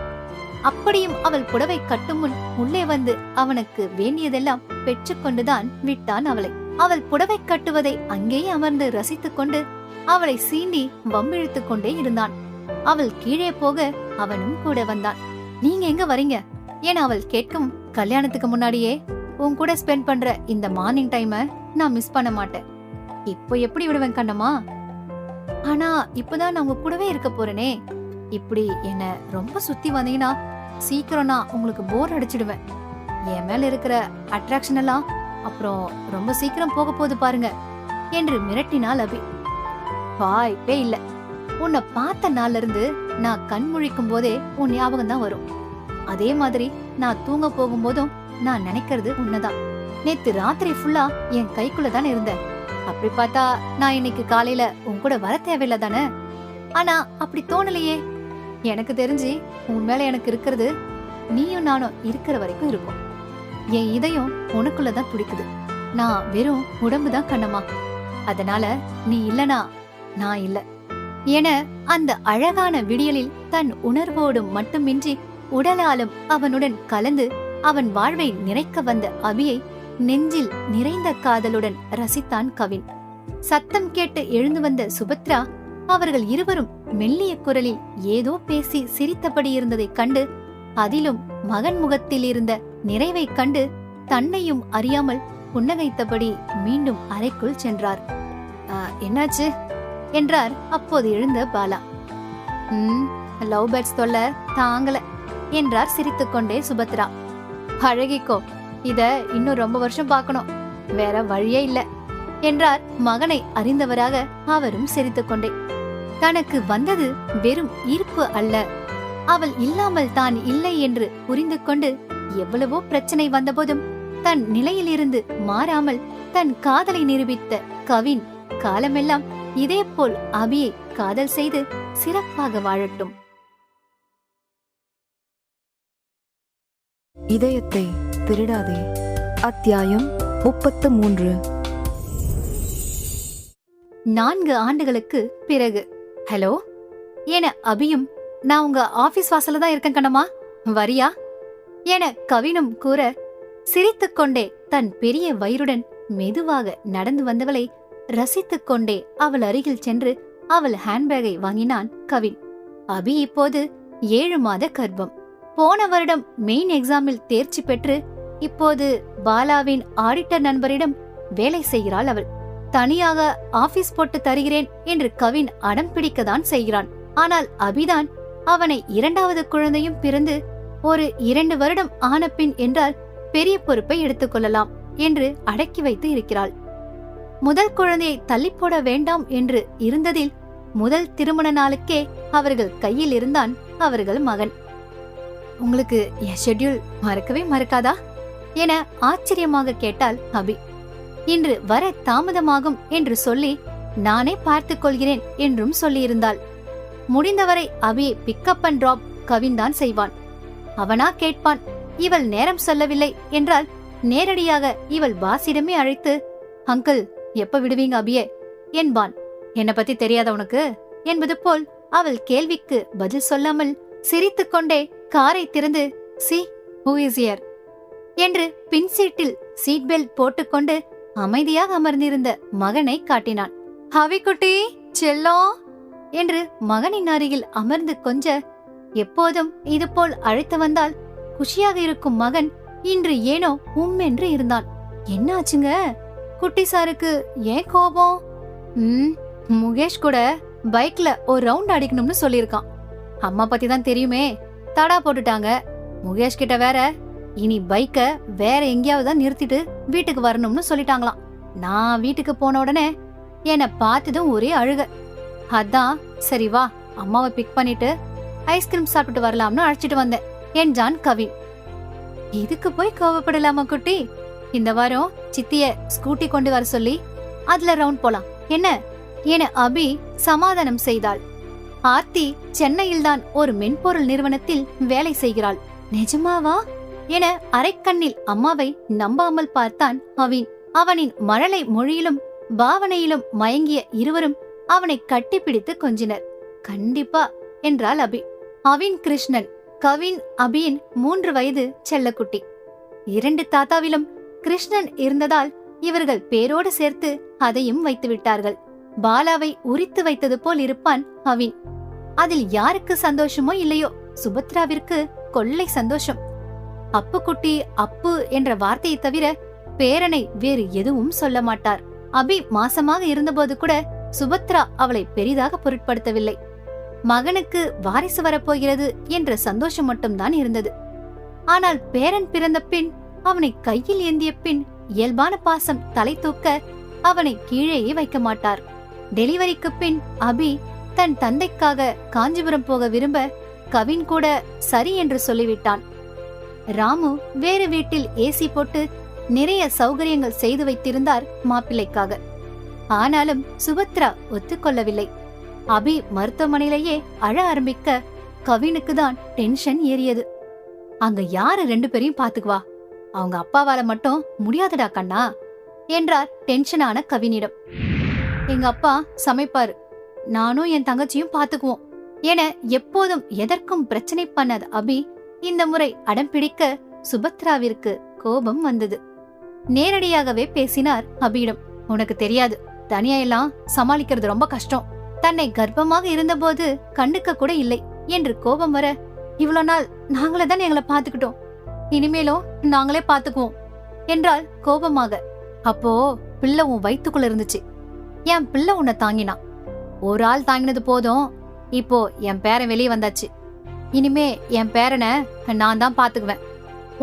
அப்படியும் அவள் புடவை கட்டும் முன் உள்ளே வந்து அவனுக்கு வேண்டியதெல்லாம் பெற்றுக்கொண்டுதான் விட்டான் அவளை. அவள் புடவை கட்டுவதை அங்கேயே அமர்ந்து ரசித்துக் கொண்டு அவளை சீண்டி வம்பிழுத்துக் கொண்டே இருந்தான். அவள் கீழே போக அவனும் கூட வந்தான். நீங்க எங்க வரீங்க என அவள் கேட்கும். கல்யாணத்துக்கு முன்னாடியே உன் கூட ஸ்பெண்ட் பண்ற இந்த மார்னிங் டைமை நான் மிஸ் பண்ண மாட்டேன். இப்போ எப்படி விடுவேன் கண்ணம்மா? ஆனா இப்பதான் நான் உங்க கூடவே இருக்க போறேனே. இப்படி என்ன ரொம்ப சுத்தி வந்தீங்கன்னா சீக்கிரம் நான் உங்களுக்கு போர் அடிச்சிடுவேன். என் மேல இருக்கிற அட்ராக்ஷன் எல்லாம் அப்புறம் ரொம்ப சீக்கிரம் போக போது பாருங்க என்று மிரட்டினாள் அபி. வாய்ப்பே இல்ல உன்னை பார்த்த நாள்ல இருந்து நான் கண் முழிக்கும் போதே உன் ஞாபகம் தான் வரும். அதே மாதிரி நான் தூங்க போகும்போதும் நான் நினைக்கிறது உன்னதான். நேத்து ராத்திரி ஃபுல்லா என் கைக்குள்ளதான் இருந்தேன். அப்படி பார்த்தா நான் இன்னைக்கு காலையில உன் கூட வர தேவையில்ல தானே? ஆனா அப்படி தோணலையே. எனக்கு தெரிஞ்சு உன் மேல எனக்கு இருக்கிறது நீயும் நானும் இருக்கிற வரைக்கும் இருக்கும். என் இதயம் உனக்குள்ளதான் துடிக்குது. நான் வெறும் உடம்புதான் கண்ணம்மா. அதனால நீ இல்லனா நான் இல்ல என அந்த அழகான விடியலில் தன் உணர்வோடும் மட்டுமின்றி உடலாலும் அவனுடன் கலந்து அவன் வாழ்வை நிறைக்க வந்த அபியை நெஞ்சில் நிறைந்த காதலுடன் ரசித்தான் கவின். சத்தம் கேட்டு எழுந்து வந்த சுபத்ரா அவர்கள் இருவரும் மெல்லிய குரலில் ஏதோ பேசி சிரித்தபடி இருந்ததைக் கண்டு, அதிலும் மகன் முகத்தில் இருந்த நிறைவைக் கண்டு தன்னையும் அறியாமல் புன்னகைத்தபடி மீண்டும் அறைக்குள் சென்றார். என்னாச்சு என்றார் அப்போது எழுந்த பாலா. லவ் பேர்ட்ஸ் தொல்ல தாங்கல என்றார் சிரித்துக்கொண்டே சுபத்ரா. அழகிக்கோ, இத இன்னும் ரொம்ப வருஷம் பார்க்கணும், வேற வழியே இல்ல என்றார் மகனை அறிந்தவராக அவரும் சிரித்துக்கொண்டே. தனக்கு வந்தது வெறும் ஈர்ப்பு அல்ல, அவள் இல்லாமல் தான் இல்லை என்று புரிந்து கொண்டு எவ்வளவோ பிரச்சனை வந்தபோதும் தன் நிலையிலிருந்து மாறாமல் தன் காதலை நிரூபித்த கவின் காலமெல்லாம் இதேபோல் அபியை காதல் செய்து சிறப்பாக வாழட்டும். இதயத்தை திருடாதே. அத்தியாயம் 33. 4 ஆண்டுகளுக்கு பிறகு. ஹலோ என அபியும், நான் உங்க ஆபீஸ் வாசல்ல தான் இருக்கேன் கண்ணம்மா, வரியா என கவினும் கூற, சிரித்துக்கொண்டே தன் பெரிய வயிறுடன் மெதுவாக நடந்து வந்தவளை ரசித்துக் கொண்டே அவள் அருகில் சென்று அவள் ஹேண்ட்பேக்கை வாங்கினான் கவின். அபி இப்போது 7 மாத கர்ப்பம். போன வருடம் மெயின் எக்ஸாமில் தேர்ச்சி பெற்று இப்போது பாலாவின் ஆடிட்டர் நண்பரிடம் வேலை செய்கிறாள் அவள். தனியாக ஆபீஸ் போட்டு தருகிறேன் என்று கவின் அடம் பிடிக்கத்தான் செய்கிறான். ஆனால் அபிதான் அவனை 2வது குழந்தையும் பிறந்து ஒரு 2 வருடம் ஆன பின் என்றால் பெரிய பொறுப்பை எடுத்துக்கொள்ளலாம் என்று அடக்கி வைத்து இருக்கிறாள். முதல் குழந்தையை தள்ளி போட வேண்டாம் என்று இருந்ததில் முதல் திருமண நாளுக்கே அவர்கள் கையில் இருந்தான் அவர்கள் மகன். உங்களுக்கு என் ஷெட்யூல் மறக்கவே மறக்காதா என ஆச்சரியமாக கேட்டாள் அபி. இன்று வர தாமதமாகும் என்று சொல்லி நானே பார்த்துக் கொள்கிறேன் என்றும் சொல்லியிருந்தாள். முடிந்தவரை அபியை பிக்கப் அண்ட் டிராப் கவின் தான் செய்வான். அவனா கேட்பான். இவள் நேரம் சொல்லவில்லை என்றால் நேரடியாக இவள் பாசிடமே அழைத்து, அங்கிள் எப்ப விடுவீங்க அபியே என்பான். என்ன பத்தி தெரியாத உனக்கு என்பது போல் அவள் கேள்விக்கு பதில் சொல்லாமல் சிரித்துக்கொண்டே காரை திறந்து, சி ஹூ இஸ் ஹியர் என்று பின் சீட்டில் சீட் பெல்ட் போட்டுக்கொண்டு அமைதியாக அமர்ந்திருந்த மகனை காட்டினான். ஹவிக்குட்டி செல்லம் என்று மகனின் அருகில் அமர்ந்து கொஞ்ச, எப்போதும் இதுபோல் அழைத்து வந்தால் குஷியாக இருக்கும் மகன் இன்று ஏனோ என்று இருந்தான். என்ன ஆச்சுங்க குட்டி சாருக்கு, ஏன் கோபம்? முகேஷ் கூட பைக்ல ஒரு ரவுண்ட் அடிக்கணும்னு சொல்லிருக்கான். அம்மா பத்தி தான் தெரியுமே, தடா போட்டுட்டாங்க. முகேஷ் கிட்ட வேற இனி பைக்க வேற எங்கேயாவது தான் நிறுத்திட்டு வீட்டுக்கு வரணும்னு சொல்லிட்டாங்களாம். நான் வீட்டுக்கு போன உடனே என்னை பார்த்ததும் ஒரே அழுக. அதான் சரி வா அம்மாவை பிக் பண்ணிட்டு ஐஸ்கிரீம் சாப்பிட்டு வரலாம்னு அழைச்சிட்டு வந்தேன் என்றான் கவின். இதுக்கு போய் கோவப்படலாமா குட்டி? இந்த வாரம் சித்திய ஸ்கூட்டி கொண்டு வர சொல்லி அதுல ரவுண்ட் போலாம் என்ன என அபி சமாதானம் செய்தாள். ஆர்த்தி சென்னையில்தான் ஒரு மென்பொருள் நிறுவனத்தில் வேலை செய்கிறாள். நிஜமாவா என அரைக்கண்ணில் அம்மாவை நம்பாமல் பார்த்தான் அவின். அவனின் மழலை மொழியிலும் பாவனையிலும் மயங்கிய இருவரும் அவனை கட்டிப்பிடித்து கொஞ்சினர். கண்டிப்பா என்றாள் அபி. அவின் கிருஷ்ணன், கவின் அபியின் 3 வயது செல்லக்குட்டி. 2 தாத்தாவிலும் கிருஷ்ணன் இருந்ததால் இவர்கள் பேரோடு சேர்த்து அதையும் வைத்து விட்டார்கள். பாலாவை உரித்து வைத்தது போல் இருப்பான் அவின். அதில் யாருக்கு சந்தோஷமோ இல்லையோ, சுபத்ராவிற்கு கொள்ளை சந்தோஷம். அப்பு குட்டி அப்பு என்ற வார்த்தையை தவிர பேரனை வேறு எதுவும் சொல்ல மாட்டார். அபி மாசமாக இருந்தபோது கூட சுபத்ரா அவளை பெரிதாக பொருட்படுத்தவில்லை. மகனுக்கு வாரிசு வரப்போகிறது என்ற சந்தோஷம் மட்டும்தான் இருந்தது. ஆனால் பேரன் பிறந்த பின், அவனை கையில் ஏந்திய பின் இயல்பான பாசம் தலை தூக்க அவனை கீழேயே வைக்க மாட்டார். டெலிவரிக்கு பின் அபி தன் தந்தைக்காக காஞ்சிபுரம் போக விரும்ப கவின் கூட சரி என்று சொல்லிவிட்டான். ராமு வேறு வீட்டில் ஏசி போட்டு நிறைய சௌகரியங்கள் செய்து வைத்திருந்தார் மாப்பிள்ளைக்காக. ஆனாலும் சுபத்ரா ஒத்துக்கொள்ளவில்லை. அபி மருத்துவமனையிலேயே அழ ஆரம்பிக்க கவினுக்கு தான் டென்ஷன் ஏறியது. அங்க யாரு 2 பேரையும் பாத்துக்குவா? அவங்க அப்பாவால மட்டும் முடியாதுடா கண்ணா என்றார் டென்ஷனான கவினிடம். எங்க அப்பா சமைப்பாரு, நானும் என் தங்கச்சியும் பாத்துக்குவோம் என எப்போதும் எதற்கும் பிரச்சனை பண்ணாத அபி இந்த முறை அடம் பிடிக்க சுபத்ராவிற்கு கோபம் வந்தது. நேரடியாகவே பேசினார் அபியிடம். உனக்கு தெரியாது, தனியா எல்லாம் சமாளிக்கிறது ரொம்ப கஷ்டம். தன்னை கர்ப்பமாக இருந்தபோது கண்டுக்க கூட இல்லை என்று கோபம் வர, இவ்வளவு நாள் நாங்களே தான் எங்களை பாத்துக்கிட்டோம், இனிமேலும் நாங்களே பாத்துக்குவோம் என்றால் கோபமாக. அப்போ பிள்ளை உன் வயித்துக்குள்ள இருந்துச்சு, என் பிள்ளை உன்னை தாங்கினா. ஒரு ஆள் தாங்கினது போதும், இப்போ என் பேரன் வெளியே வந்தாச்சு, இனிமே என் பேரனை நான் தான் பாத்துக்குவேன்,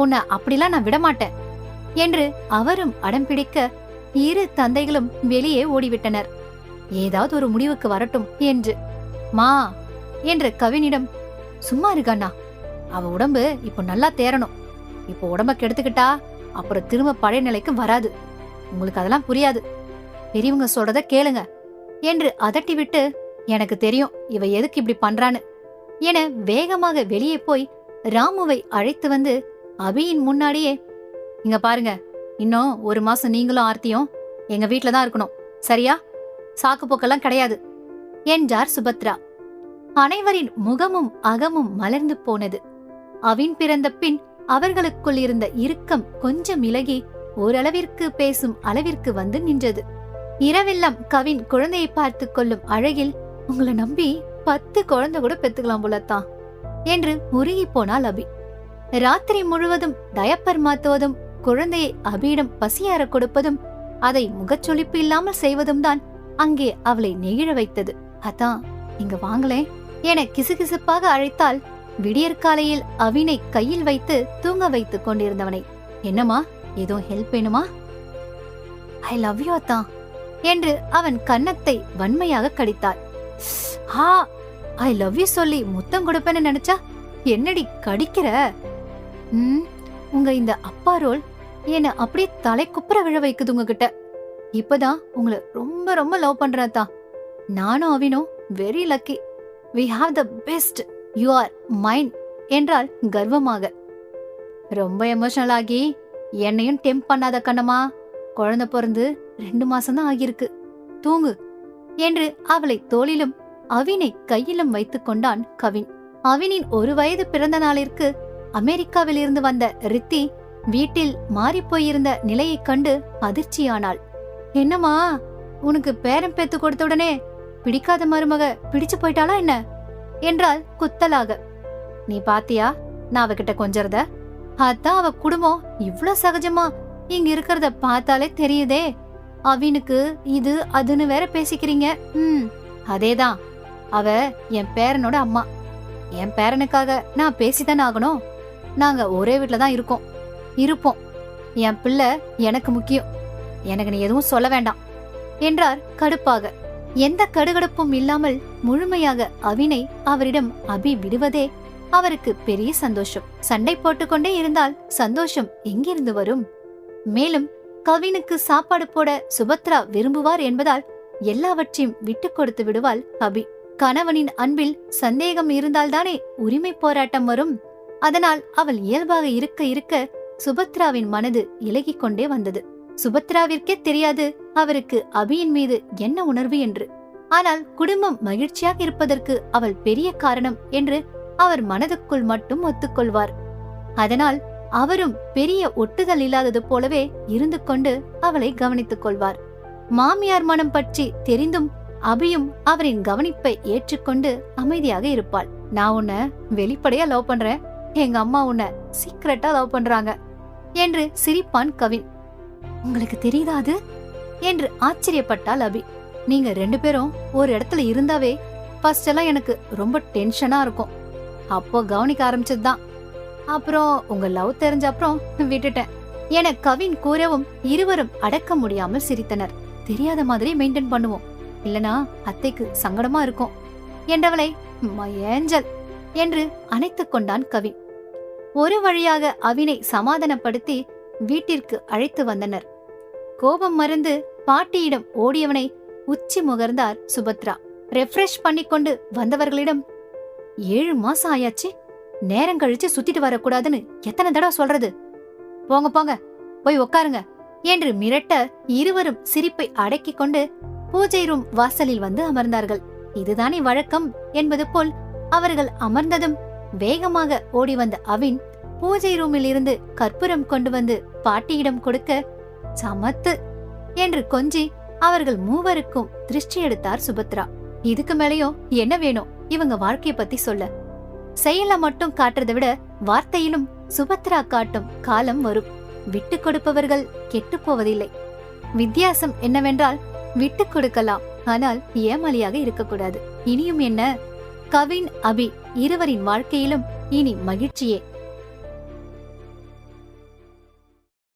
உன்னை அப்படிலாம் நான் விடமாட்டேன் என்று அவரும் அடம் பிடிக்க இரு தந்தைகளும் வெளியே ஓடிவிட்டனர். ஏதாவது ஒரு முடிவுக்கு வரட்டும் என்று. மா என்ற கவினிடம், சும்மா இருக்காண்ணா, அவ உடம்பு இப்போ நல்லா தேரணும், இப்போ உடம்ப கெடுத்துக்கிட்டா அப்புறம் திரும்ப பழைய நிலைக்கு வராது, உங்களுக்கு அதெல்லாம் புரியாது, பெரியவங்க சொல்றத கேளுங்க என்று அதட்டிவிட்டு, எனக்கு தெரியும் இவ எதுக்கு இப்படி பண்றான்னு என வேகமாக வெளியே போய் ராமுவை அழைத்து வந்து அபியின் முன்னாடியே, இங்க பாருங்க, இன்னும் 1 மாசம் நீங்களும் ஆர்த்தியும் எங்க வீட்டுல தான் இருக்கணும், சரியா? சாக்கு போக்கெல்லாம் கிடையாது என்றார் சுபத்ரா. அனைவரின் முகமும் அகமும் மலர்ந்து போனது. அவின் பிறந்த பின் அவர்களுக்குள் இருந்த இறுக்கம் கொஞ்சம் இலகி ஓரளவிற்கு பேசும் அளவிற்கு வந்து நின்றது. இரவெல்லாம் கவின் குழந்தையை பார்த்து கொள்ளும் அழகில், உங்களை நம்பி 10 குழந்தை கூட பெத்துக்கலாம் போலத்தான் என்று உருகி போனாள் அபி. ராத்திரி முழுவதும் டயப்பர் மாத்துவதும் குழந்தையை அபியிடம் பசியார கொடுப்பதும் அதை முகச்சொலிப்பு இல்லாமல் செய்வதும் தான் அங்கே அவளை நெகிழ வைத்தது. அதான் இங்க வாங்களே என கிசுகிசுப்பாக அழைத்தால் விடியற்காலையில் அவினை கையில் வைத்து தூங்க வைத்துக் கொண்டிருந்தவனை, என்னமா ஏதோ ஹெல்ப் வேணுமா? ஐ லவ் யூ அத்தா என்று அவன் கன்னத்தை வன்மையாக கடித்தாள். ஹா, ஐ லவ் யூ சொல்லி முத்தம் கொடுப்பேன்னு நினைச்சா என்னடி கடிக்கிற? உங்க இந்த அப்பா ரோல் என்ன அப்படியே தலை குப்புற விழ வைக்குது உங்ககிட்ட. இப்பதான் உங்களை ரொம்ப ரொம்ப லவ் பண்றதா. நானும் அவினும் very lucky, we have the best, you are mine என்றால் கர்வமாக. ரொம்ப எமோஷனல் ஆகி என்னையும் டெம்ப் பண்ணாத கண்ணம்மா, குழந்தை பிறந்து 2 மாசம்தான் ஆகியிருக்கு, தூங்கு என்று அவளை தோளிலும் அவினை கையிலும் வைத்துக் கொண்டான் கவின். அவினின் 1 வயது பிறந்த நாளிற்கு அமெரிக்காவில் இருந்து வந்த ரித்தி வீட்டில் மாறிப்போயிருந்த நிலையைக் கண்டு அதிர்ச்சியானாள். என்னம்மா, உனக்கு பேரம் பேத்து கொடுத்த உடனே பிடிக்காத மருமக பிடிச்சு போயிட்டாளா என்ன என்றால் குத்தலாக. நீ பாத்தியா நான் அவகிட்ட கொஞ்சறத? அதான் அவ குடும்பம் இவ்ளோ சகஜமா இங்க இருக்கிறத பார்த்தாலே தெரியுதே. அவினுக்கு இது அதுன்னு வேற பேசிக்கிறீங்க. அதேதான், அவ என் பேரனோட அம்மா. என் பேரனுக்காக நான் பேசித்தானே ஆகணும். நாங்க ஒரே வீட்டுலதான் இருப்போம். என் பிள்ளை எனக்கு முக்கியம், எனக்கு நீ எதுவும் சொல்ல வேண்டாம் என்றார் கடுப்பாக. எந்த கடுகடுப்பும் இல்லாமல் முழுமையாக அவினை அவரிடம் அபி விடுவதே அவருக்கு பெரிய சந்தோஷம். சண்டை போட்டுக்கொண்டே இருந்தால் சந்தோஷம் எங்கிருந்து வரும்? மேலும் கவினுக்கு சாப்பாடு போட சுபத்ரா விரும்புவார் என்பதால் எல்லாவற்றையும் விட்டு கொடுத்து விடுவாள் அபி. கணவனின் அன்பில் சந்தேகம் இருந்தால்தானே உரிமை போராட்டம் வரும். அதனால் அவள் இயல்பாக இருக்க இருக்க சுபத்ராவின் மனது இலகிக் கொண்டே வந்தது. சுபத்ராவிற்கே தெரியாது அவருக்கு அபியின் மீது என்ன உணர்வு என்று. ஆனால் குடும்பம் மகிழ்ச்சியாக இருப்பதற்கு அவள் பெரிய காரணம் என்று அவர் மனதுக்குள் மட்டும் ஒத்துக்கொள்வார். அதனால் அவரும் பெரிய ஒட்டுதல் இல்லாதது போலவே இருந்து கொண்டு அவளை கவனித்துக் கொள்வார். மாமியார் மனம் பற்றி தெரிந்தும் அபியும் அவரின் கவனிப்பை ஏற்றுக்கொண்டு அமைதியாக இருப்பாள். நான் உன்னை வெளிப்படையா லவ் பண்றேன், எங்க அம்மா உன்னை சீக்கிரட்டா லவ் பண்றாங்க என்று சிரிப்பான் கவின். உங்களுக்கு தெரியாதது என்று ஆச்சரியப்பட்டாள் அபி. நீங்க 2 பேரும் ஒரு இடத்துல இருந்தாவே ஃபர்ஸ்ட் எல்லாம் எனக்கு ரொம்ப டென்ஷனா இருக்கும். அப்போ கவனிக்க ஆரம்பிச்சதுதான். அப்புறம் உங்க லவ் தெரிஞ்ச அப்புறம் விட்டுட்டேன் என கவின் கூறவும் இருவரும் அடக்க முடியாமல் சிரித்தனர். தெரியாத மாதிரி மெயின்டைன் பண்ணுவோம், இல்லனா அத்தைக்கு சங்கடமா இருக்கும் என்றவளை மயேஞ்சல் என்று அணைத்துக் கொண்டான் கவின். ஒரு வழியாக அவினை சமாதானப்படுத்தி வீட்டிற்கு அழைத்து வந்தனர். கோபம் மறந்து பாட்டியிடம் ஓடியவனை உச்சி முகர்ந்தார் சுபத்ரா. ரெஃப்ரெஷ் பண்ணிக்கொண்டு வந்தவர்களிடம், 7 மாசம் ஆயாச்சு, நேரம் கழிச்சு சுத்திட்டு வரக்கூடாதுன்னு எத்தனை தடவை சொல்றது? போங்க போங்க, போய் உட்காருங்க என்று மிரட்ட இருவரும் சிரிப்பை அடக்கிக் கொண்டு பூஜை ரூம் வாசலில் வந்து அமர்ந்தார்கள். இதுதானே வழக்கம் என்பது போல் அவர்கள் அமர்ந்ததும் வேகமாக ஓடி வந்த அவின் பூஜை ரூமில் இருந்து கற்பூரம் கொண்டு வந்து பாட்டியிடம் கொடுக்க, சமத்து என்று கொஞ்சி அவர்கள் மூவருக்கும் திருஷ்டி எடுத்தார் சுபத்ரா. இதுக்கு மேலேயும் என்ன வேணும் இவங்க வாழ்க்கைய பத்தி சொல்ல? செயல மட்டும் காட்டுறதை விட வார்த்தையிலும் சுபத்ரா காட்டும் காலம் வரும். விட்டு கொடுப்பவர்கள் கெட்டு போவதில்லை. வித்தியாசம் என்னவென்றால், விட்டு கொடுக்கலாம், ஆனால் ஏமாளியாக இருக்கக்கூடாது. இனியும் என்ன, கவின் அபி இருவரின் வாழ்க்கையிலும் இனி மகிழ்ச்சியே.